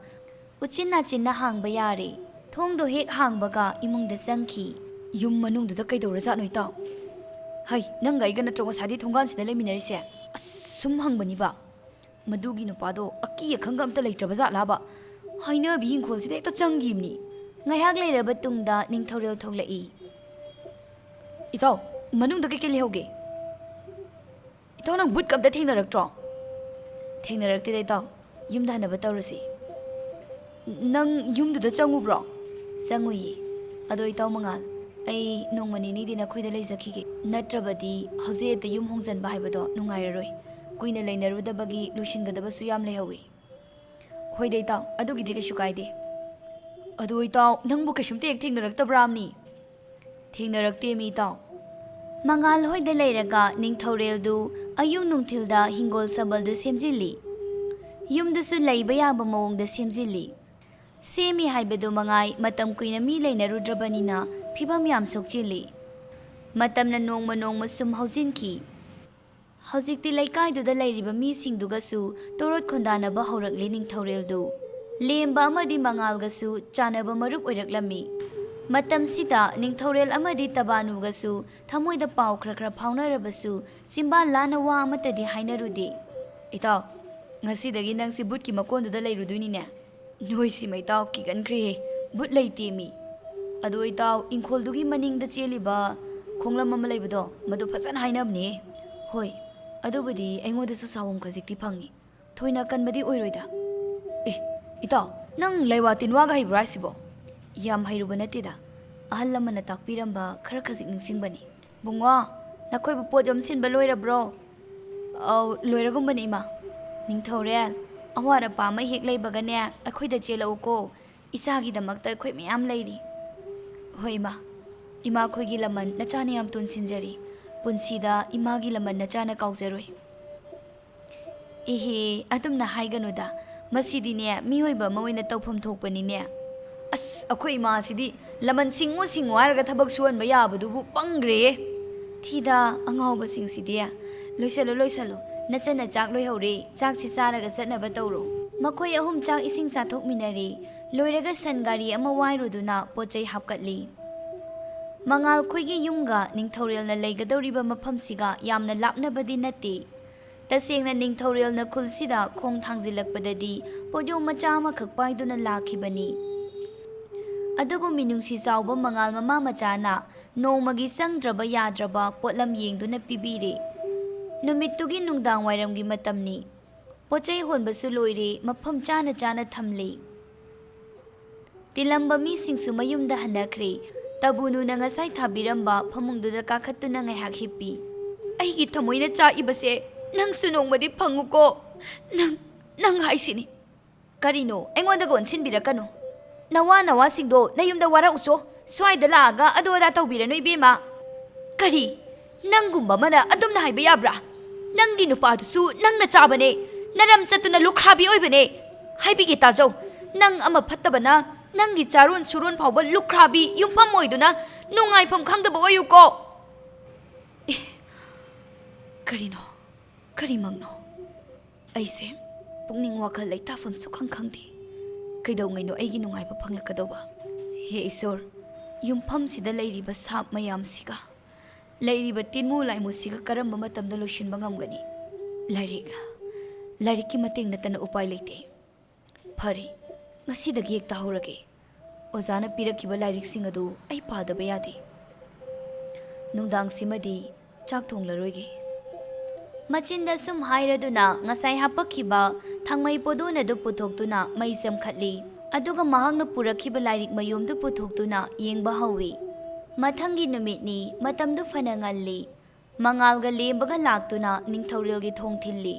ꯎꯆꯤꯟ ꯅꯥꯆꯤꯟꯅ ꯍꯥꯡꯕ ꯌꯥꯔꯦ. ꯊꯣꯡꯗꯣ ꯍꯦꯛ ꯍꯥꯡꯕꯒ ꯏꯃꯨꯡꯗ ꯆꯪꯈꯤ. ꯌꯨꯝ ꯃꯅꯨꯡꯗꯨꯗ ꯀꯩꯗꯧꯔꯖꯥꯠꯅꯣ ꯏꯇꯥꯎ? ꯍꯩ, ꯅꯪꯒ ꯑꯩꯒ ꯅꯠꯇ꯭ꯔꯣ ꯉꯁꯥꯏꯗꯩ ꯊꯣꯡꯒꯥꯟꯁꯤꯗ ꯂꯩꯃꯤꯟꯅꯔꯤꯁꯦ? ꯁꯨꯝ ꯍꯪꯕꯅꯤꯕ. ꯃꯗꯨꯒꯤ ꯅꯨꯄꯥꯗꯣ ꯑꯀꯤ ꯑꯈꯪꯒ ꯑꯝꯇ ꯂꯩꯇ꯭ꯔꯕ ꯖꯥꯠꯂꯥꯕ? ꯍꯩꯅꯕꯤ ꯏꯪꯈꯣꯜꯁꯤꯗ ꯍꯦꯛꯇ ꯆꯪꯈꯤꯕꯅꯤ. ꯉꯥꯏꯍꯥꯛ ꯂꯩꯔꯕ ꯇꯨꯡꯗ ꯅꯤꯡꯊꯧꯔꯦꯜ ꯊꯣꯛꯂꯛꯏ. ꯏꯇꯥꯎ, ꯃꯅꯨꯡꯗ ꯀꯩꯀꯩ ꯂꯩꯍꯧꯒꯦ? ꯏꯇꯥꯎ ꯅꯪ ꯕꯨꯠꯀ ꯑꯝꯇ ꯊꯦꯡꯅꯔꯛꯇ꯭ꯔꯣ? ꯊꯦꯡꯅꯔꯛꯇꯦꯗ ꯏꯇꯥꯎ. ꯌꯨꯝꯗ ꯍꯟꯅꯕ ꯇꯧꯔꯁꯤ. ꯅꯪ ꯌꯨꯝꯗꯨꯗ ꯆꯪꯉꯨꯕ꯭ꯔꯣ? ꯆꯪꯉꯨꯏꯌꯦ. ꯑꯗꯣ ꯏꯇꯥꯎ ꯃꯉꯥꯜ, ꯑꯩ ꯅꯣꯡꯃ ꯅꯤꯅꯤꯗꯤ ꯅꯈꯣꯏꯗ ꯂꯩꯖꯈꯤꯒꯦ. ꯅꯠꯇ꯭ꯔꯕꯗꯤ ꯍꯧꯖꯤꯛ ꯍꯦꯛꯇ ꯌꯨꯝ ꯍꯣꯡꯖꯟꯕ ꯍꯥꯏꯕꯗꯣ ꯅꯨꯡꯉꯥꯏꯔꯔꯣꯏ. ꯀꯨꯏꯅ ꯂꯩꯅꯔꯨꯗꯕꯒꯤ ꯂꯣꯏꯁꯤꯟꯒꯗꯕꯁꯨ ꯌꯥꯝ ꯂꯩꯍꯧꯏ. ꯍꯣꯏꯗ ꯏꯇꯥꯎ, ꯑꯗꯨꯒꯤꯗꯤ ꯀꯩꯁꯨ ꯀꯥꯏꯗꯦ. ꯑꯗꯣ ꯏꯇꯥꯎ, ꯅꯪꯕꯨ ꯀꯩꯁꯨꯝꯇ ꯍꯦꯛ ꯊꯦꯡꯅꯔꯛꯇꯕ꯭ꯔꯥꯝꯅꯤ? ꯊꯦꯡꯅꯔꯛꯇꯦ ꯃꯤ ꯏꯇꯥꯎ. ꯃꯉꯥꯜ ꯍꯣꯏꯗ ꯂꯩꯔꯒ ꯅꯤꯡꯊꯧꯔꯦꯜꯗꯨ ꯑꯌꯨꯛ ꯅꯨꯡꯊꯤꯜꯗ ꯍꯤꯡꯒꯣꯜ ꯁꯝꯕꯜꯗꯨ ꯁꯦꯝꯖꯤꯜꯂꯤ. ꯌꯨꯝꯗꯨꯁꯨ ꯂꯩꯕ ꯌꯥꯕ ꯃꯑꯣꯡꯗ ꯁꯦꯝꯖꯤꯜꯂꯤ. ꯁꯦꯝꯃꯤ ꯍꯥꯏꯕꯗꯨ ꯃꯉꯥꯏ ꯃꯇꯝ ꯀꯨꯏꯅ ꯃꯤ ꯂꯩꯅꯔꯨꯗ꯭ꯔꯕꯅꯤꯅ ꯐꯤꯕꯝ ꯌꯥꯝ ꯁꯣꯛꯆꯤꯜꯂꯤ. ꯃꯇꯝꯅ ꯅꯣꯡꯃ ꯁꯨꯝ ꯍꯧꯖꯤꯟꯈꯤ. ꯍꯧꯖꯤꯛꯇꯤ ꯂꯩꯀꯥꯏꯗꯨꯗ ꯂꯩꯔꯤꯕ ꯃꯤꯁꯤꯡꯗꯨꯒꯁꯨ ꯇꯣꯔꯣꯠ ꯈꯣꯟꯗꯥꯅꯕ ꯍꯧꯔꯛꯂꯤ ꯅꯤꯡꯊꯧꯔꯦꯜꯗꯨ. ꯂꯦꯝꯕ ꯑꯃꯗꯤ ꯃꯉꯥꯜꯒꯁꯨ ꯆꯥꯟꯅꯕ ꯃꯔꯨꯞ ꯑꯣꯏꯔꯛꯂꯝꯃꯤ. ꯃꯇꯝꯁꯤꯗ ꯅꯤꯡꯊꯧꯔꯦꯜ ꯑꯃꯗꯤ ꯇꯕꯥꯅꯨꯒꯁꯨ ꯊꯃꯣꯏꯗ ꯄꯥꯎ ꯈꯔ ꯐꯥꯎꯅꯔꯕꯁꯨ ꯆꯤꯝꯕꯥꯜ ꯂꯥꯟꯅ ꯋꯥ ꯑꯃꯠꯇꯗꯤ ꯍꯥꯏꯅꯔꯨꯗꯦ. ꯏꯇꯥꯎ, ꯉꯁꯤꯗꯒꯤ ꯅꯪꯁꯤ ꯕꯨꯠꯀꯤ ꯃꯀꯣꯟꯗꯨꯗ ꯂꯩꯔꯨꯗꯣꯏꯅꯤꯅꯦ? ꯅꯣꯏꯁꯤꯃ ꯏꯇꯥꯎ ꯀꯤꯒꯟꯈ꯭ꯔꯦꯍꯦ. ꯕꯨꯠ ꯂꯩꯇꯦ ꯃꯤ. ꯑꯗꯣ ꯏꯇꯥꯎ, ꯏꯪꯈꯣꯜꯗꯨꯒꯤ ꯃꯅꯤꯡꯗ ꯆꯦꯜꯂꯤꯕ ꯈꯣꯡꯂꯝ ꯑꯃ ꯂꯩꯕꯗꯣ, ꯃꯗꯨ ꯐꯖꯅ ꯍꯥꯏꯅꯕꯅꯦ. ꯍꯣꯏ, ꯑꯗꯨꯕꯨꯗꯤ ꯑꯩꯉꯣꯟꯗꯁꯨ ꯁꯥꯍꯨꯝ ꯈꯖꯤꯛꯇꯤ ꯐꯪꯉꯤ. ꯊꯣꯏꯅ ꯀꯟꯕꯗꯤ ꯑꯣꯏꯔꯣꯏꯗ. ꯏꯇꯥꯎ, ꯅꯪ ꯂꯩꯋꯥ ꯇꯤꯟꯋꯥꯒ ꯍꯩꯕ꯭ꯔꯥ ꯍꯥꯏꯁꯤꯕꯣ? ꯌꯥꯝ ꯍꯩꯔꯨꯕ ꯅꯠꯇꯦꯗ. ꯑꯍꯜ ꯂꯃꯟꯅ ꯇꯥꯛꯄꯤꯔꯝꯕ ꯈꯔ ꯈꯖꯤꯛ ꯅꯤꯡꯁꯤꯡꯕꯅꯤ. ꯕꯨꯡꯉꯣ, ꯅꯈꯣꯏꯕꯨ ꯄꯣꯠ ꯌꯣꯝꯁꯤꯟꯕ ꯂꯣꯏꯔꯕ꯭ꯔꯣ? ꯂꯣꯏꯔꯒꯨꯝꯕꯅꯤ ꯏꯃꯥ. ꯅꯤꯡꯊꯧꯔꯦꯜ, ꯑꯋꯥꯠ ꯑꯄꯥ ꯑꯃ ꯍꯦꯛ ꯂꯩꯕꯒꯅꯦ ꯑꯩꯈꯣꯏꯗ ꯆꯦꯜꯂꯛꯎꯀꯣ. ꯏꯆꯥꯒꯤꯗꯃꯛꯇ ꯑꯩꯈꯣꯏ ꯃꯌꯥꯝ ꯂꯩꯔꯤ. ꯍꯣꯏ ꯏꯃꯥ. ꯏꯃꯥꯈꯣꯏꯒꯤ ꯂꯃꯟ ꯅꯆꯥꯅ ꯌꯥꯝ ꯇꯨꯟꯁꯤꯟꯖꯔꯤ. ꯄꯨꯟꯁꯤꯗ ꯏꯃꯥꯒꯤ ꯂꯃꯟ ꯅꯆꯥꯅ ꯀꯥꯎꯖꯔꯣꯏ. ꯏꯍꯦ, ꯑꯗꯨꯝꯅ ꯍꯥꯏꯒꯅꯨꯗ. ꯃꯁꯤꯗꯤꯅꯦ ꯃꯤꯑꯣꯏꯕ ꯑꯃ ꯑꯣꯏꯅ ꯇꯧꯐꯝ ꯊꯣꯛꯄꯅꯤꯅꯦ. ꯑꯩꯈꯣꯏ ꯏꯃꯥꯁꯤꯗꯤ ꯂꯃꯟ ꯁꯤꯡꯉꯨ ꯍꯥꯏꯔꯒ ꯊꯕꯛ ꯁꯨꯍꯟꯕ ꯌꯥꯕꯗꯨꯕꯨ ꯄꯪꯒ꯭ꯔꯦꯌꯦ. ꯊꯤꯗ, ꯑꯉꯥꯎꯕꯁꯤꯡꯁꯤꯗꯤ. ꯂꯣꯏꯁꯜꯂꯣ ꯅꯆꯟꯅ ꯆꯥꯛ ꯂꯣꯏꯍꯧꯔꯦ ꯆꯥꯛꯁꯤ ꯆꯥꯔꯒ ꯆꯠꯅꯕ ꯇꯧꯔꯣ ꯃꯈꯣꯏ ꯑꯍꯨꯝ ꯆꯥꯛ ꯏꯁꯤꯡ ꯆꯥꯊꯣꯛꯃꯤꯟꯅꯔꯦ ꯂꯣꯏꯔꯒ ꯁꯟ ꯒꯥꯔꯤ ꯑꯃ ꯋꯥꯏꯔꯨꯗꯨꯅ ꯄꯣꯠꯆꯩ ꯍꯥꯞꯀꯠꯂꯤ ꯃꯉꯥꯜ ꯈꯣꯏꯒꯤ ꯌꯨꯝꯒ ꯅꯤꯡꯊꯧꯔꯦꯜꯅ ꯂꯩꯒꯗꯧꯔꯤꯕ ꯃꯐꯝꯁꯤꯒ ꯌꯥꯝꯅ ꯂꯥꯞꯅꯕꯗꯤ ꯅꯠꯇꯦ ꯇꯁꯦꯡꯅ ꯅꯤꯡꯊꯧꯔꯦꯜꯅ ꯈꯨꯜꯁꯤꯗ ꯈꯣꯡ ꯊꯥꯡꯖꯤꯜꯂꯛꯄꯗꯗꯤ ꯄꯣꯠꯌꯣꯝ ꯃꯆꯥ ꯑꯃꯈꯛ ꯄꯥꯏꯗꯨꯅ ꯂꯥꯛꯈꯤꯕꯅꯤ ꯑꯗꯨꯕꯨ ꯃꯤꯅꯨꯡꯁꯤ ꯆꯥꯎꯕ ꯃꯉꯥꯜ ꯃꯃꯥ ꯃꯆꯥꯅ ꯅꯣꯡꯃꯒꯤ ꯆꯪꯗ꯭ꯔꯕ ꯌꯥꯗ꯭ꯔꯕ ꯄꯣꯠꯂꯝ ꯌꯦꯡꯗꯨꯅ ꯄꯤꯕꯤꯔꯦ ꯅꯨꯃꯤꯠꯇꯨꯒꯤ ꯅꯨꯡꯗꯥꯡ ꯋꯥꯏꯔꯝꯒꯤ ꯃꯇꯝꯅꯤ ꯄꯣꯠꯆꯩ ꯍꯣꯟꯕꯁꯨ ꯂꯣꯏꯔꯦ ꯃꯐꯝ ꯆꯥꯅ ꯆꯥꯅ ꯊꯝꯂꯦ ꯇꯤꯜꯂꯝꯕ ꯃꯤꯁꯤꯡꯁꯨ ꯃꯌꯨꯝꯗ ꯍꯟꯅꯈ꯭ꯔꯦ ꯇꯕꯨꯅꯨꯅ ꯉꯁꯥꯏ ꯊꯥꯕꯤꯔꯝꯕ ꯐꯃꯨꯡꯗꯨꯗ ꯀꯥꯈꯠꯇꯨꯅ ꯉꯥꯏꯍꯥꯛ ꯍꯤꯞꯄꯤ ꯑꯩꯒꯤ ꯊꯃꯣꯏꯅ ꯆꯥꯛꯏꯕꯁꯦ ꯅꯪꯁꯨ ꯅꯣꯡꯃꯗꯤ ꯐꯪꯉꯨꯀꯣ ꯅꯪ ꯍꯥꯏꯁꯤꯅꯤ ꯀꯔꯤꯅꯣ ꯑꯩꯉꯣꯟꯗꯒ ꯑꯣꯟꯁꯤꯟꯕꯤꯔꯛꯀꯅꯨ ꯅꯋꯥꯁꯤꯡꯗꯣ ꯅꯌꯨꯝꯗ ꯋꯥꯔꯛꯎꯆꯣ ꯁ꯭ꯋꯥꯏꯗ ꯂꯥꯛꯑꯒ ꯑꯗꯨ ꯑꯗꯥ ꯇꯧꯕꯤꯔꯅꯨ ꯏꯕꯦꯝꯃ ꯀꯔꯤ ꯅꯪꯒꯨꯝꯕ ꯑꯃꯅ ꯑꯗꯨꯝꯅ ꯍꯥꯏꯕ ꯌꯥꯕ꯭ꯔꯥ ꯅꯪꯒꯤ ꯅꯨꯄꯥꯗꯨꯁꯨ ꯅꯪꯅ ꯆꯥꯕꯅꯦ ꯅꯔꯝ ꯆꯠꯇꯨꯅ ꯂꯨꯈ꯭ꯔꯥꯕꯤ ꯑꯣꯏꯕꯅꯦ ꯍꯥꯏꯕꯤꯒꯦ ꯇꯥꯖꯧ ꯅꯪ ꯑꯃ ꯐꯠꯇꯕꯅ ꯅꯪꯒꯤ ꯆꯥꯔꯣꯟ ꯁꯨꯔꯣꯟ ꯐꯥꯎꯕ ꯂꯨꯈ꯭ꯔꯥꯕꯤ ꯌꯨꯝꯐꯝ ꯑꯣꯏꯗꯨꯅ ꯅꯨꯡꯉꯥꯏꯐꯝ ꯈꯪꯗꯕ ꯑꯣꯏꯌꯨꯀꯣ ꯀꯔꯤꯅꯣ ꯀꯔꯤꯃꯛꯅꯣ ꯑꯩꯁꯦ ꯄꯨꯛꯅꯤꯡ ꯋꯥꯈꯜ ꯂꯩꯇꯥꯐꯝ ꯁꯨꯈꯪ ꯈꯪꯗꯦ ꯀꯩꯗꯧꯉꯩꯅꯣ ꯑꯩꯒꯤ ꯅꯨꯡꯉꯥꯏꯕ ꯐꯪꯂꯛꯀꯗꯧꯕ ꯍꯦ ꯏꯁꯣꯔ ꯌꯨꯝꯐꯝꯁꯤꯗ ꯂꯩꯔꯤꯕ ꯁꯥꯞ ꯃꯌꯥꯝꯁꯤꯒ ꯂꯩꯔꯤꯕ ꯇꯤꯟꯃꯨ ꯂꯥꯏꯃꯨꯁꯤꯒ ꯀꯔꯝꯕ ꯃꯇꯝꯗ ꯂꯣꯏꯁꯤꯟꯕ ꯉꯝꯒꯅꯤ ꯂꯥꯏꯔꯤꯛꯀꯤ ꯃꯇꯦꯡ ꯅꯠꯇꯅ ꯎꯄꯥꯏ ꯂꯩꯇꯦ ꯐꯔꯦ ꯉꯁꯤꯗꯒꯤ ꯍꯦꯛꯇ ꯍꯧꯔꯒꯦ ꯑꯣꯖꯥꯅ ꯄꯤꯔꯛꯈꯤꯕ ꯂꯥꯏꯔꯤꯛꯁꯤꯡ ꯑꯗꯨ ꯑꯩ ꯄꯥꯗꯕ ꯌꯥꯗꯦ ꯅꯨꯡꯗꯥꯡꯁꯤꯃꯗꯤ ꯆꯥꯛ ꯊꯣꯡꯂꯔꯣꯏꯒꯦ ꯃꯆꯤꯟꯗ ꯁꯨꯝ ꯍꯥꯏꯔꯗꯨꯅ ꯉꯁꯥꯏ ꯍꯥꯄꯛꯈꯤꯕ ꯊꯥꯡꯃꯩ ꯄꯣꯗꯣꯟ ꯑꯗꯨ ꯄꯨꯊꯣꯛꯇꯨꯅ ꯃꯩ ꯆꯝꯈꯠꯂꯤ ꯑꯗꯨꯒ ꯃꯍꯥꯛꯅ ꯄꯨꯔꯛꯈꯤꯕ ꯂꯥꯏꯔꯤꯛ ꯃꯌꯣꯝꯗꯨ ꯄꯨꯊꯣꯛꯇꯨꯅ ꯌꯦꯡꯕ ꯍꯧꯏ ꯃꯊꯪꯒꯤ ꯅꯨꯃꯤꯠꯅꯤ ꯃꯇꯝꯗꯨ ꯐꯅ ꯉꯜꯂꯤ ꯃꯉꯥꯜꯒ ꯂꯦꯝꯕꯒ ꯂꯥꯛꯇꯨꯅ ꯅꯤꯡꯊꯧꯔꯦꯜꯒꯤ ꯊꯣꯡ ꯊꯤꯜꯂꯤ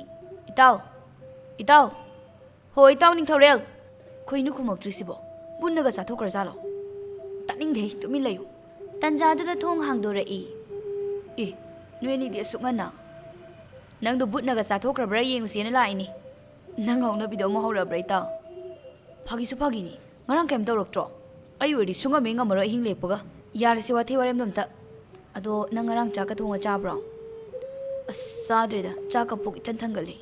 ꯏꯇꯥꯎ ꯍꯣ ꯏꯇꯥꯎ ꯅꯤꯡꯊꯧꯔꯦꯜ ꯈꯣꯏꯅ ꯈꯨꯝꯃꯛꯇ꯭ꯔꯤꯁꯤꯕꯣ ꯕꯨꯟꯅꯒ ꯆꯥꯊꯣꯛꯈ꯭ꯔꯖꯥꯠꯂꯣ ꯇꯥꯅꯤꯡꯗꯦ ꯇꯨꯃꯤꯟ ꯂꯩꯌꯨ ꯇꯟꯖꯥꯗꯨꯗ ꯊꯣꯡ ꯍꯥꯡꯗꯣꯔꯛꯏ ꯅꯣꯏꯅꯤꯗꯤ ꯑꯁꯨꯛ ꯉꯟꯅ ꯅꯪꯗꯣ ꯕꯨꯠꯅꯒ ꯆꯥꯊꯣꯛꯈ꯭ꯔꯕ꯭ꯔꯥ ꯌꯦꯡꯉꯨꯁꯦꯅ ꯂꯥꯛꯏꯅꯤ ꯅꯪ ꯍꯧꯅꯕꯤꯗꯣ ꯑꯃ ꯍꯧꯔꯕ꯭ꯔꯥ ꯏꯇꯥꯎ ꯐꯥꯒꯤꯁꯨ ꯐꯥꯒꯤꯅꯤ ꯉꯔꯥꯡ ꯀꯩꯝ ꯇꯧꯔꯛꯇ꯭ꯔꯣ ꯑꯩ ꯑꯣꯏꯔꯗꯤ ꯁꯨꯡꯉꯝꯃꯦ ꯉꯝꯃꯔꯣꯏ ꯑꯍꯤꯡ ꯂꯦꯛꯄꯒ ꯌꯥꯔꯁꯤ ꯋꯥꯊꯤ ꯋꯥꯔꯦꯝꯗꯣ ꯑꯝꯇ ꯑꯗꯣ ꯅꯪ ꯉꯔꯥꯡ ꯆꯥꯛꯀ ꯊꯣꯡꯉ ꯆꯥꯕ꯭ꯔꯣ ꯑꯁ ꯆꯥꯗ꯭ꯔꯦꯗ ꯆꯥꯛꯀ ꯄꯨꯛ ꯏꯊꯟ ꯊꯟꯒꯠꯂꯤ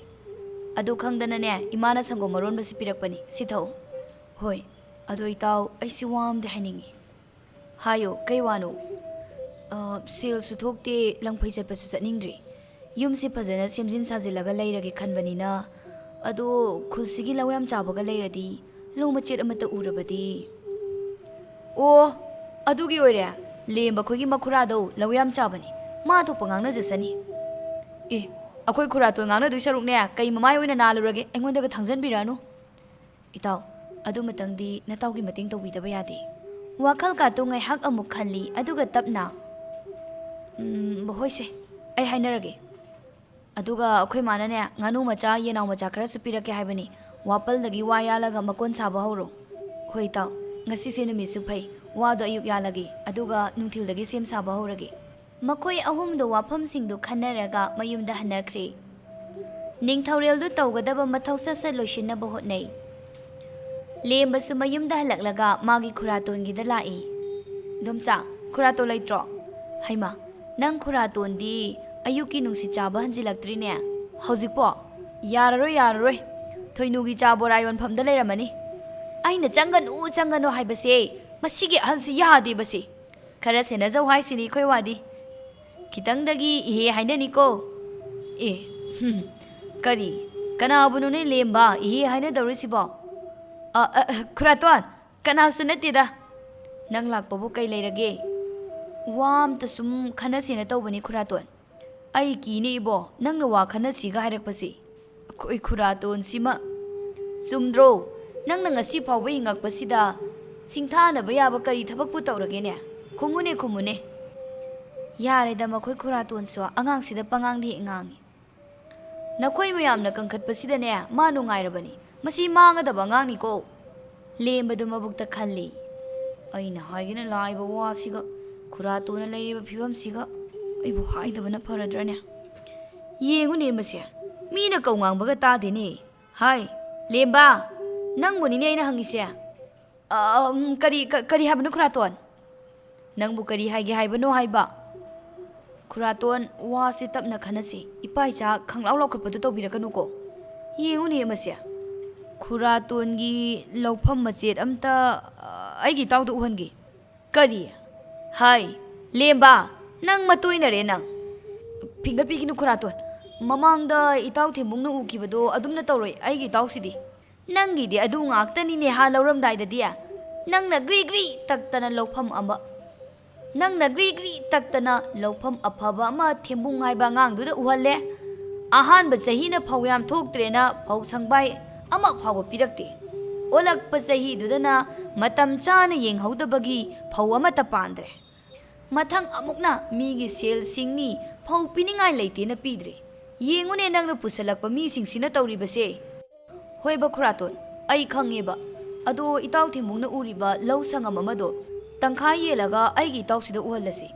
ꯑꯗꯨ ꯈꯪꯗꯅꯅꯦ ꯏꯃꯥꯅ ꯁꯪꯒꯣꯝ ꯃꯔꯣꯟꯕꯁꯤ ꯄꯤꯔꯛꯄꯅꯤ ꯁꯤ ꯊꯛꯎ ꯍꯣꯏ ꯑꯗꯣ ꯏꯇꯥꯎ ꯑꯩꯁꯤ ꯋꯥ ꯑꯃꯗꯤ ꯍꯥꯏꯅꯤꯡꯉꯤ ꯍꯥꯏꯌꯣ ꯀꯩ ꯋꯥꯅꯣ ꯁꯦꯜꯁꯨ ꯊꯣꯛꯇꯦ ꯂꯪꯐꯩ ꯆꯠꯄꯁꯨ ꯆꯠꯅꯤꯡꯗ꯭ꯔꯤ ꯌꯨꯝꯁꯤ ꯐꯖꯅ ꯁꯦꯝꯖꯤꯟ ꯁꯥꯖꯤꯜꯂꯒ ꯂꯩꯔꯒꯦ ꯈꯟꯕꯅꯤꯅ ꯑꯗꯣ ꯈꯨꯜꯁꯤꯒꯤ ꯂꯧ ꯌꯥꯝ ꯆꯥꯕꯒ ꯂꯩꯔꯗꯤ ꯂꯧ ꯃꯆꯦꯠ ꯑꯃꯠꯇ ꯎꯔꯕꯗꯤ ꯑꯣ ꯑꯗꯨꯒꯤ ꯑꯣꯏꯔꯦ ꯂꯦꯝꯕ ꯑꯩꯈꯣꯏꯒꯤ ꯃꯈꯨꯔꯥꯗꯣ ꯂꯧ ꯌꯥꯝ ꯆꯥꯕꯅꯤ ꯃꯥ ꯊꯣꯛꯄ ꯉꯥꯡꯅꯖꯁꯅꯤ ꯑꯩꯈꯣꯏ ꯈꯨꯔꯥꯇꯣꯟ ꯉꯥꯡꯅꯗꯣꯏ ꯁꯔꯨꯛꯅꯦ ꯀꯩ ꯃꯃꯥꯏ ꯑꯣꯏꯅ ꯅꯥꯜꯂꯨꯔꯒꯦ ꯑꯩꯉꯣꯟꯗꯒ ꯊꯥꯡꯖꯟꯕꯤꯔꯛꯑꯅꯨ ꯏꯇꯥꯎ ꯑꯗꯨꯃꯇꯪꯗꯤ ꯅꯇꯥꯎꯒꯤ ꯃꯇꯦꯡ ꯇꯧꯕꯤꯗꯕ ꯌꯥꯗꯦ ꯋꯥꯈꯜ ꯀꯥꯇꯨ ꯉꯥꯏꯍꯥꯛ ꯑꯃꯨꯛ ꯈꯜꯂꯤ ꯑꯗꯨꯒ ꯇꯞꯅ ꯍꯣꯏꯁꯦ ꯑꯩ ꯍꯥꯏꯅꯔꯒꯦ ꯑꯗꯨꯒ ꯑꯩꯈꯣꯏ ꯃꯥꯅꯅꯦ ꯉꯥꯅꯨ ꯃꯆꯥ ꯌꯦꯅꯥꯎ ꯃꯆꯥ ꯈꯔꯁꯨ ꯄꯤꯔꯛꯀꯦ ꯍꯥꯏꯕꯅꯤ ꯋꯥꯄꯜꯗꯒꯤ ꯋꯥ ꯌꯥꯜꯂꯒ ꯃꯀꯣꯟ ꯁꯥꯕ ꯍꯧꯔꯣ ꯍꯣꯏ ꯏꯇꯥꯎ ꯉꯁꯤꯁꯦ ꯅꯨꯃꯤꯠꯁꯨ ꯐꯩ ꯋꯥꯗꯣ ꯑꯌꯨꯛ ꯌꯥꯜꯂꯒꯦ ꯑꯗꯨꯒ ꯅꯨꯡꯊꯤꯜꯗꯒꯤ ꯁꯦꯝ ꯁꯥꯕ ꯍꯧꯔꯒꯦ ꯃꯈꯣꯏ ꯑꯍꯨꯝꯗꯣ ꯋꯥꯐꯝꯁꯤꯡꯗꯨ ꯈꯟꯅꯔꯒ ꯃꯌꯨꯝꯗ ꯍꯟꯅꯈ꯭ꯔꯦ ꯅꯤꯡꯊꯧꯔꯦꯜꯗꯨ ꯇꯧꯒꯗꯕ ꯃꯊꯧ ꯁꯠ ꯂꯣꯏꯁꯤꯟꯅꯕ ꯍꯣꯠꯅꯩ ꯂꯦꯝꯕꯁꯨ ꯃꯌꯨꯝꯗ ꯍꯜꯂꯛꯂꯒ ꯃꯥꯒꯤ ꯈꯨꯔꯥꯇꯣꯟꯒꯤꯗ ꯂꯥꯛꯏ ꯗꯣꯝꯆꯥ ꯈꯨꯔꯥꯇꯣꯟ ꯂꯩꯇ꯭ꯔꯣ ꯍꯩꯃꯥ ꯅꯪ ꯈꯨꯔꯥꯇꯣꯟꯗꯤ ꯑꯌꯨꯛꯀꯤ ꯅꯨꯡꯁꯤꯠ ꯆꯥꯕ ꯍꯟꯖꯤꯜꯂꯛꯇ꯭ꯔꯤꯅꯦ ꯍꯧꯖꯤꯛꯄꯣ ꯌꯥꯔꯔꯣꯏ ꯊꯣꯏꯅꯨꯒꯤ ꯆꯥ ꯕꯣꯔꯥ ꯌꯣꯟꯐꯝꯗ ꯂꯩꯔꯝꯃꯅꯤ ꯑꯩꯅ ꯆꯪꯒꯅꯨ ꯍꯥꯏꯕꯁꯦ ꯃꯁꯤꯒꯤ ꯑꯍꯜꯁꯤ ꯌꯥꯗꯦꯕꯁꯦ ꯈꯔ ꯁꯦꯟꯅꯖꯧ ꯍꯥꯏꯁꯤꯅꯤ ꯑꯩꯈꯣই ꯋꯥꯗꯤ ꯈꯤꯇꯪꯗꯒꯤ ꯏꯍꯦ ꯍꯥꯏꯅꯅꯤꯀꯣ ꯀꯔꯤ ꯀꯅꯥꯕꯨꯅꯣꯅꯦ ꯂꯦꯝꯕ ꯏꯍꯦ ꯍꯥꯏꯅꯗꯧꯔꯤꯁꯤꯕꯣ ꯈꯨꯔꯥꯇꯣꯟ ꯀꯅꯥꯁꯨ ꯅꯠꯇꯦꯗ ꯅꯪ ꯂꯥꯛꯄꯕꯨ ꯀꯩ ꯂꯩꯔꯒꯦ ꯋꯥ ꯑꯝꯇ ꯁꯨꯝ ꯈꯟꯅꯁꯦꯅ ꯇꯧꯕꯅꯤ ꯈꯨꯔꯥꯇꯣꯟ ꯑꯩ ꯀꯤꯅꯦ ꯏꯕꯣ ꯅꯪꯅ ꯋꯥ ꯈꯟꯅꯁꯤꯒ ꯍꯥꯏꯔꯛꯄꯁꯤ ꯑꯩꯈꯣꯏ ꯈꯨꯔꯥꯇꯣꯟꯁꯤꯃ ꯆꯨꯝꯗ꯭ꯔꯣ ꯅꯪꯅ ꯉꯁꯤ ꯐꯥꯎꯕ ꯍꯤꯡꯉꯛꯄꯁꯤꯗ ꯁꯤꯡꯊꯥꯅꯕ ꯌꯥꯕ ꯀꯔꯤ ꯊꯕꯛꯄꯨ ꯇꯧꯔꯒꯦꯅꯦ ꯈꯨꯝꯃꯨꯅꯦ ꯌꯥꯔꯦꯗ ꯃꯈꯣꯏ ꯈꯨꯔꯥꯇꯣꯟꯁꯨ ꯑꯉꯥꯡꯁꯤꯗ ꯄꯉꯥꯡꯗ ꯍꯦꯛ ꯉꯥꯡꯉꯤ ꯅꯈꯣꯏ ꯃꯌꯥꯝꯅ ꯀꯟꯈꯠꯄꯁꯤꯗꯅꯦ ꯃꯥ ꯅꯨꯡꯉꯥꯏꯔꯕꯅꯤ ꯃꯁꯤ ꯃꯥꯡꯒꯗꯕ ꯑꯉꯥꯡꯅꯤꯀꯣ ꯂꯦꯝꯕꯗꯨ ꯃꯕꯨꯛꯇ ꯈꯜꯂꯤ ꯑꯩꯅ ꯍꯥꯏꯒꯦꯅ ꯂꯥꯛꯏꯕ ꯋꯥꯁꯤꯒ ꯈꯨꯔꯥꯇꯣꯟꯅ ꯂꯩꯔꯤꯕ ꯐꯤꯕꯝꯁꯤꯒ ꯑꯩꯕꯨ ꯍꯥꯏꯗꯕꯅ ꯐꯔꯗ꯭ꯔꯅꯦ ꯌꯦꯡꯉꯨꯅꯦ ꯃꯁꯦ ꯃꯤꯅ ꯀꯧ ꯉꯥꯡꯕꯒ ꯇꯥꯗꯦꯅꯦ ꯍꯥꯏ ꯂꯦꯝꯕ ꯅꯪꯕꯨꯅꯤꯅꯦ ꯑꯩꯅ ꯍꯪꯉꯤꯁꯦ ꯀꯔꯤ ꯍꯥꯏꯕꯅꯣ ꯈꯨꯔꯥꯇꯣꯟ ꯅꯪꯕꯨ ꯀꯔꯤ ꯍꯥꯏꯒꯦ ꯍꯥꯏꯕꯅꯣ ꯍꯥꯏꯕ Khuraton wasi tapna khanasi ipaicha khanglau laukhapadu tawbirakanuko yenguni mase Khuraton gi laupham machet amta aigi tawdu uhangi kari hai lemba nang matuinare nang pingat piginu Khuraton mamangda itaw thembungna ukibado adumna tawroi aigi tawsidi nangi di adu ngaktani ne ha lauramdai da dia nang na gri gri taktana laupham amba nang na gri gri taktana laupham aphaba ma thembung ngai ba ngang du da uhalle ahan ba sahi na phawyam thoktrena phau sangbai ama phawa pirakte olak pa sahi du da na matam chana yenghauda-bagi phau ama ta pandre mathang amukna mi gi sel singni phau piningai leite na pidre yengune nang na pusalakpa mi singsina tawri base hoi ba Khuraton ai khangeba ado itaw thembungna uriba lau sangam amado tangkhai yelaga aigi tawsida uhalasi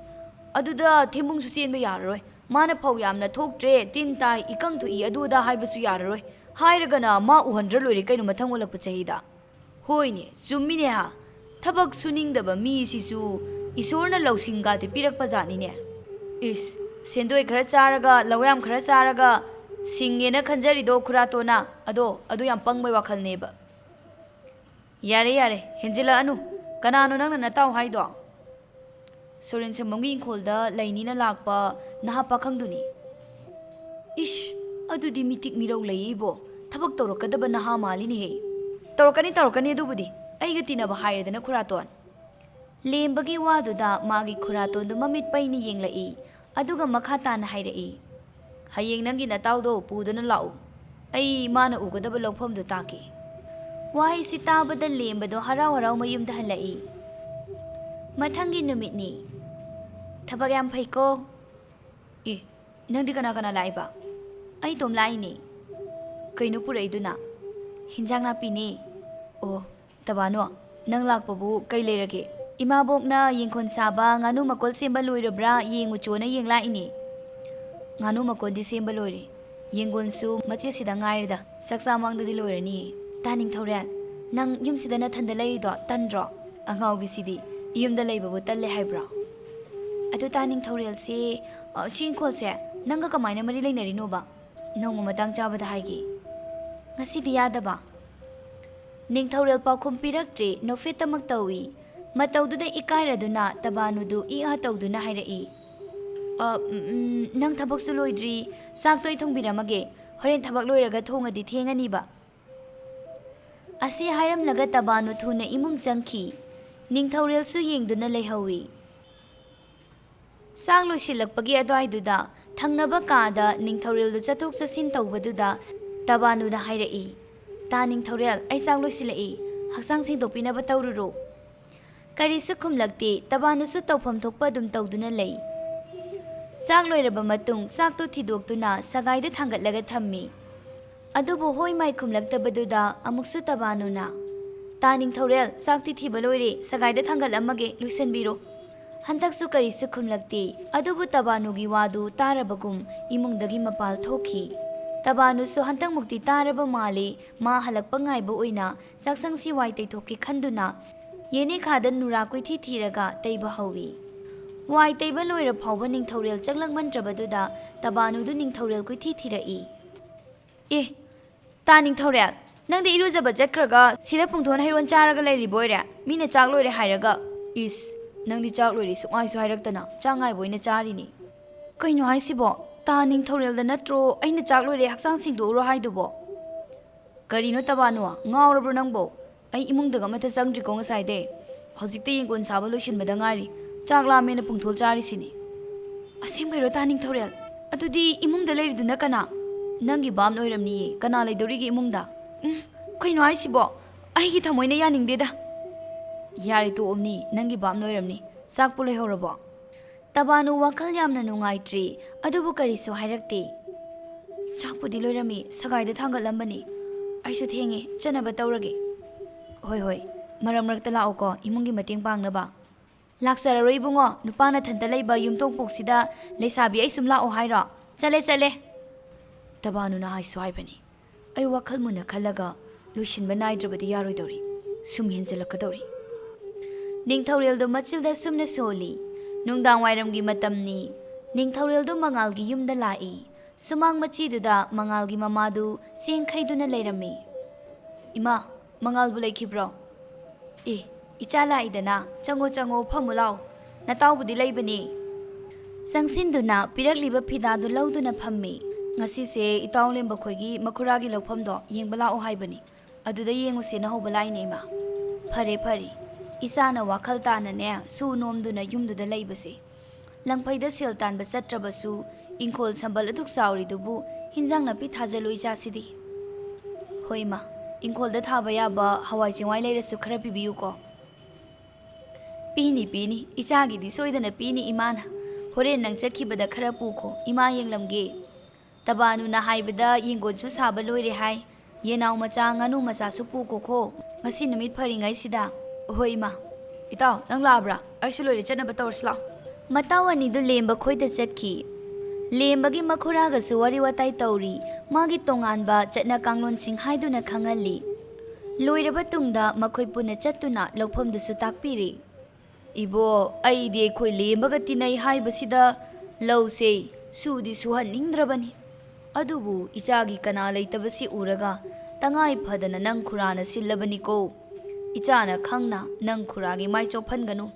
aduda thembung su chenba yararoi mana phau yamna thoktre tin tai ikang thui aduda haibasu yararoi hairagana ma uhandra lori kainu mathang olakpa chahida hoine chummine ha thabak suningdaba mi sisu isorna lausinga te pirakpa jani ne is sendoi khara charaga lawyam khara charaga singena khanjari do Khuratona ado yam pangbai wakhal neba yare yare henjila anu kanano nang na nataw haido Soren Sambamgi ingkholda lainina lakpa naha pakhangduni ish adudi mitik mirau leibo thabak torokadaba naha malini he torokani adubudi aiga tinaba hairedana Khuraton lembagi waduda magi Khuraton du mamit paini yenglai aduga makha tana hairei hayeng nangi natawdo pudana lau ai mana ugadaba lokpham du taki wahai sitabada lembado harau harau mayumda halai mathangi numitni thabak yam phaiko nangdi kana kana laiba ai tom laini kainu purai duna hinjang na pini o tabano nang lakpabu kai lerage imabokna yengkhon saba nganu makol semba loirabra yengu chona yengla ini nganu makol di semba loire yengonsu mache sida ngairida saksa mangdadi loirani taning thaural nang yum sidana thanda leirido tandro angau bisidi yumda leibabu talle haibra adu taning thaural se chingkhol se nanga kamaina mari leinari no ba nongma matang chabada haigi ngasidi yadaba ningthaural paukhum piraktre nofetamak tawi matawduda ikairaduna tabanudu iha tawduna hairai nang thabak su loidri saktoi thongbiramage horen thabak loiraga thongadi thengani ba asi hairam laga tabanu thuna imung jangki ningthaural su yengduna leihawi sang loisilakpagi adwaiduda thangnaba kada ningthaural du chathok chasin tawbaduda tabanu na hairai ta ningthaural ai sang loisilai haksang singdopinaba tawruro karisu khumlakti tabanu su tawpham thokpa dum tawduna lei sak loiraba matung sakto thidoktuna sagaida thangatlaga thammi adubu hoi mai khumlaktabaduda amuksu tabanuna taning thaural sakti thiba loire sagaida thangalamage luisanbiro hantaksu karisu khumlakti adubu tabanugi wadu tarabagum imungdagi mapal thoki tabanu su hantang mukti taraba mali ma halakpa ngaiba oina saksang si wai tei khanduna yene khadan nura koithi thiraga teiba hawi wai teiba loira phawba ningthaural chaklangmantrabaduda tabanu du ningthaural koithi thirai ta ningthaural nangdi irujaba jatkraga sida pungthon hairon charaga leiri boire mina chak loire hairaga is nangdi chak loire suai su hairaktana changai boina charini kaino haisibo ta ningthaural da natro aina chak loire haksang singdo ro haidubo karino tabanu ngawrabro nangbo ai imungdaga mata changdriko ngasaide hojikte yengkon saba loisinbada ngari chakla mena pungthol chari sini asingbairo ta ningthaural adudi imungda leiriduna kana nangi bam noiramni kana leidorigi imungda kaino haisibo aigi thamoina yaningdeda yari to omni nangi bam noiramni sakpu leihorabo tabanu wakhal yamna nungaitri adubu kariso hairakte chakpudi loirami sagaida thangatlambani aisu thenge chanaba tawrage hoi maram marakta lao ko imungi mating pangnaba laksararoi bungo nupana thanta leiba yumtong poksida leisabi ai sumla o hairo chale tabanu na haisu haibani ai wakhal muna khalaga luishinba naidrabadi yaroidori sum henjalakadori ningthaural do machilda sumna soli nungdang wairamgi matamni ꯅꯤꯡꯊꯧꯔꯦꯜꯗꯨ ꯃꯉꯥꯜꯒꯤ ꯌꯨꯝꯗ ꯂꯥꯛꯏ꯫ ꯁꯨꯃꯥꯡ ꯃꯆꯤꯗꯨꯗ ꯃꯉꯥꯜꯒꯤ ꯃꯃꯥꯗꯨ ꯆꯦꯡ ꯈꯩꯗꯨꯅ ꯂꯩꯔꯝꯃꯤ꯫ ꯏꯃꯥ, ꯃꯉꯥꯜꯕꯨ ꯂꯩꯈꯤꯕ꯭ꯔꯣ? ꯏꯆꯥ ꯂꯥꯛꯏꯗꯅ, ꯆꯪꯉꯣ ꯐꯝꯃꯨ ꯂꯥꯎ, ꯅꯇꯥꯎꯕꯨꯗꯤ ꯂꯩꯕꯅꯤ꯫ ꯆꯪꯁꯤꯟꯗꯨꯅ ꯄꯤꯔꯛꯂꯤꯕ ꯐꯤꯗꯥꯗꯨ ꯂꯧꯗꯨꯅ ꯐꯝꯃꯤ꯫ ꯉꯁꯤꯁꯦ ꯏꯇꯥꯎ ꯂꯦꯝꯕ ꯈꯣꯏꯒꯤ ꯃꯈꯨꯔꯥꯒꯤ ꯂꯧꯐꯝꯗꯣ ꯌꯦꯡꯕ ꯂꯥꯛꯑꯣ ꯍꯥꯏꯕꯅꯤ, ꯑꯗꯨꯗ ꯌꯦꯡꯉꯨꯁꯦꯅ ꯍꯧꯕ ꯂꯥꯛꯏꯅꯦ ꯏꯃꯥ꯫ ꯐꯔꯦ, ꯏꯆꯥꯅ ꯋꯥꯈꯜ ꯇꯥꯅꯅꯦ ꯁꯨ ꯅꯣꯝꯗꯨꯅ ꯌꯨꯝꯗꯨꯗ ꯂꯩꯕꯁꯦ꯫ ꯂꯪꯐꯩꯗ ꯁꯦꯜ ꯇꯥꯟꯕ ꯆꯠꯇ꯭ꯔꯕꯁꯨ ꯏꯪꯈꯣꯜ ꯁꯝꯕꯜ ꯑꯗꯨꯛ ꯆꯥꯎꯔꯤꯗꯨꯕꯨ ꯍꯤꯟꯖꯥꯡ ꯅꯥꯄꯤ ꯊꯥꯖꯜꯂꯨ ꯏꯆꯥꯁꯤꯗꯤ꯫ ꯍꯣꯏ ꯏꯃꯥ, ꯏꯪꯈꯣꯜꯗ ꯊꯥꯕ ꯌꯥꯕ ꯍꯋꯥꯏ ꯆꯦꯡꯋꯥꯏ ꯂꯩꯔꯁꯨ ꯈꯔ ꯄꯤꯕꯤꯌꯨꯀꯣ꯫ ꯄꯤꯅꯤ, ꯏꯆꯥꯒꯤꯗꯤ ꯁꯣꯏꯗꯅ ꯄꯤꯅꯤ ꯏꯃꯥꯅ꯫ ꯍꯣꯔꯦꯟ ꯅꯪ ꯆꯠꯈꯤꯕꯗ ꯈꯔ ꯄꯨꯈꯣ, ꯏꯃꯥ ꯌꯦꯡꯂꯝꯒꯦ꯫ ꯇꯕꯥꯅꯨꯅ ꯍꯥꯏꯕꯗ ꯌꯦꯡꯒꯣꯟꯁꯨ ꯁꯥꯕ ꯂꯣꯏꯔꯦ ꯍꯥꯏ, ꯌꯦꯅꯥꯎ ꯃꯆꯥ ꯉꯥꯅꯨ ꯃꯆꯥꯁꯨ ꯄꯨꯈꯣ ꯉꯁꯤ ꯅꯨꯃꯤꯠ ꯐꯔꯤꯉꯩꯁꯤꯗ꯫ ꯍꯣꯏ ꯏꯃꯥ꯫ ꯏꯇꯥꯎ, ꯅꯪ ꯂꯥꯛꯑꯕ꯭ꯔꯥ? ꯑꯩꯁꯨ ꯂꯣꯏꯔꯦ, ꯆꯠꯅꯕ ꯇꯧꯔꯁꯤ ꯂꯥꯎ꯫ ꯃꯇꯥꯎ ꯑꯅꯤꯗꯨ ꯂꯦꯝꯕ ꯈꯣꯏꯗ ꯆꯠꯈꯤ꯫ ꯂꯦꯝꯕꯒꯤ ꯃꯈꯨꯔꯥꯒꯁꯨ ꯋꯥꯔꯤ ꯋꯥꯇꯥꯏ ꯇꯧꯔꯤ, ꯃꯥꯒꯤ ꯇꯣꯉꯥꯟꯕ ꯆꯠꯅ ꯀꯥꯡꯂꯣꯟꯁꯤꯡ ꯍꯥꯏꯗꯨꯅ ꯈꯪꯍꯜꯂꯤ꯫ ꯂꯣꯏꯔꯕ ꯇꯨꯡꯗ ꯃꯈꯣꯏ ꯄꯨꯟꯅ ꯆꯠꯇꯨꯅ ꯂꯧꯐꯝꯗꯨꯁꯨ ꯇꯥꯛꯄꯤꯔꯤ꯫ ꯏꯕꯣ, ꯑꯩꯗꯤ ꯑꯩꯈꯣꯏ ꯂꯦꯝꯕꯒ ꯇꯤꯟꯅꯩ ꯍꯥꯏꯕꯁꯤꯗ ꯂꯧꯁꯦ ꯁꯨꯗꯤ ꯁꯨꯍꯟꯅꯤꯡꯗ꯭ꯔꯕꯅꯤ, ꯑꯗꯨꯕꯨ ꯏꯆꯥꯒꯤ ꯀꯅꯥ ꯂꯩꯇꯕꯁꯤ ꯎꯔꯒ ꯇꯉꯥꯏ ꯐꯗꯅ ꯅꯪ ꯈꯨꯔꯥꯅ ꯁꯤꯜꯂꯕꯅꯤꯀꯣ꯫ ꯏꯆꯥꯅ ꯈꯪꯅ ꯅꯪ ꯈꯨꯔꯥꯒꯤ ꯃꯥꯏ ꯆꯣꯞꯍꯟꯒꯅꯨ,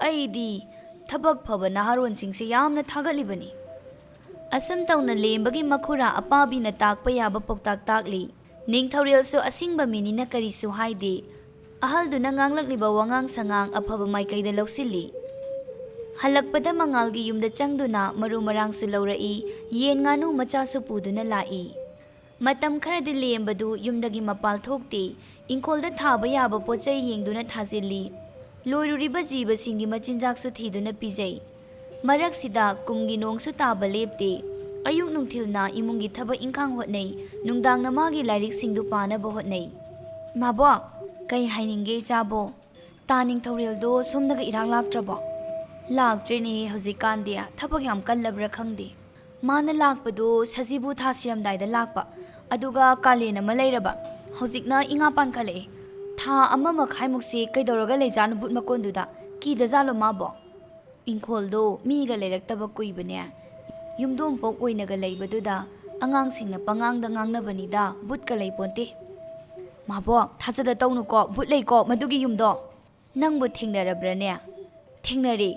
ꯑꯩꯗꯤ ꯊꯕꯛ ꯐꯕ ꯅꯍꯥꯔꯣꯟꯁꯤꯡꯁꯦ ꯌꯥꯝꯅ ꯊꯥꯒꯠꯂꯤꯕꯅꯤ꯫ ꯑꯁꯨꯝ ꯇꯧꯅ ꯂꯦꯝꯕꯒꯤ ꯃꯈꯨꯔꯥ ꯑꯄꯥꯕꯤꯅ ꯇꯥꯛꯄ ꯌꯥꯕ ꯄꯥꯎꯇꯥꯛ ꯇꯥꯛꯂꯤ꯫ ꯅꯤꯡꯊꯧꯔꯦꯜꯁꯨ ꯑꯁꯤꯡꯕ ꯃꯤꯅꯤꯅ ꯀꯔꯤꯁꯨ ꯍꯥꯏꯗꯦ꯫ ꯑꯍꯜꯗꯨꯅ ꯉꯥꯡꯂꯛꯂꯤꯕ ꯋꯥꯉꯥꯡ ꯁꯉꯥꯡ ꯑꯐꯕ ꯃꯥꯏꯀꯩꯗ ꯂꯧꯁꯤꯜꯂꯤ꯫ ꯍꯜꯂꯛꯄꯗ ꯃꯉꯥꯜꯒꯤ ꯌꯨꯝꯗ ꯆꯪꯗꯨꯅ ꯃꯔꯨ ꯃꯔꯥꯡꯁꯨ ꯂꯧꯔꯛꯏ, ꯌꯦꯟ ꯉꯥꯅꯨ ꯃꯆꯥꯁꯨ ꯄꯨꯗꯨꯅ ꯂꯥꯛꯏ꯫ ꯃꯇꯝ ꯈꯔꯗꯤ ꯂꯦꯝꯕꯗꯨ ꯌꯨꯝꯗꯒꯤ ꯃꯄꯥꯜ ꯊꯣꯛꯇꯦ, ꯏꯪꯈꯣꯜꯗ ꯊꯥꯕ ꯌꯥꯕ ꯄꯣꯠꯆꯩ ꯌꯦꯡꯗꯨꯅ ꯊꯥꯖꯤꯜꯂꯤ, ꯂꯣꯏꯔꯨꯔꯤꯕ ꯖꯤꯕꯁꯤꯡꯒꯤ ꯃꯆꯤꯟꯖꯥꯛꯁꯨ ꯊꯤꯗꯨꯅ ꯄꯤꯖꯩ꯫ ꯃꯔꯛꯁꯤꯗ ꯀꯨꯝꯒꯤ ꯅꯣꯡꯁꯨ ꯇꯥꯕ ꯂꯦꯞꯇꯦ꯫ ꯑꯌꯨꯛ ꯅꯨꯡꯊꯤꯜꯅ ꯏꯃꯨꯡꯒꯤ ꯊꯕꯛ ꯏꯪꯈꯥꯡ ꯍꯣꯠꯅꯩ, ꯅꯨꯡꯗꯥꯡꯅ ꯃꯥꯒꯤ ꯂꯥꯏꯔꯤꯛꯁꯤꯡꯗꯨ ꯄꯥꯅꯕ ꯍꯣꯠꯅꯩ꯫ ꯃꯥꯕꯣꯛ, ꯀꯩ ꯍꯥꯏꯅꯤꯡꯒꯦ ꯏꯆꯥꯕꯣ? ꯇꯥ ꯅꯤꯡꯊꯧꯔꯦꯜꯗꯣ ꯁꯣꯝꯗꯒ ꯏꯔꯥꯛ ꯂꯥꯛꯇ꯭ꯔꯕꯣ? ꯂꯥꯛꯇ꯭ꯔꯦꯅꯦꯍꯦ ꯍꯧꯖꯤꯛꯀꯥꯟꯗꯤ, ꯊꯕꯛ ꯌꯥꯝ ꯀꯜꯂꯕ꯭ꯔꯥ ꯈꯪꯗꯦ꯫ ꯃꯥꯅ ꯂꯥꯛꯄꯗꯣ ꯁꯖꯤꯕꯨ ꯊꯥ ꯁꯤꯔꯝꯗꯥꯏꯗ ꯂꯥꯛꯄ, ꯑꯗꯨꯒ ꯀꯥꯂꯦꯟ ꯑꯃ ꯂꯩꯔꯕ, ꯍꯧꯖꯤꯛꯅ ꯏꯉꯥ ꯄꯥꯟꯈꯠꯂꯛꯑꯦ꯫ ꯊꯥ 1.5 ꯀꯩꯗꯧꯔꯒ ꯂꯩꯖꯥꯠꯅꯣ ꯕꯨꯠ ꯃꯀꯣꯟꯗꯨꯗ? ꯀꯤꯗꯖꯥꯠꯂꯣ ꯃꯥꯕꯣ? ꯏꯪꯈꯣꯜꯗꯣ ꯃꯤꯒ ꯂꯩꯔꯛꯇꯕ ꯀꯨꯏꯕꯅꯦ, ꯌꯨꯝꯗꯣꯡꯄꯣꯛ ꯑꯣꯏꯅꯒ ꯂꯩꯕꯗꯨꯗ ꯑꯉꯥꯡꯁꯤꯡꯅ ꯄꯉꯥꯡꯗ ꯉꯥꯡꯅꯕꯅꯤꯗ, ꯕꯨꯠꯀ ꯂꯩꯄꯣꯟꯇꯦ꯫ ꯃꯥꯕꯣꯛ, ꯊꯥꯖꯗ ꯇꯧꯅꯨꯀꯣ, ꯕꯨꯠ ꯂꯩꯀꯣ ꯃꯗꯨꯒꯤ ꯌꯨꯝꯗꯣ꯫ ꯅꯪꯕꯨ ꯊꯦꯡꯅꯔꯕ꯭ꯔꯥꯅꯦ? ꯊꯦꯡꯅꯔꯦ,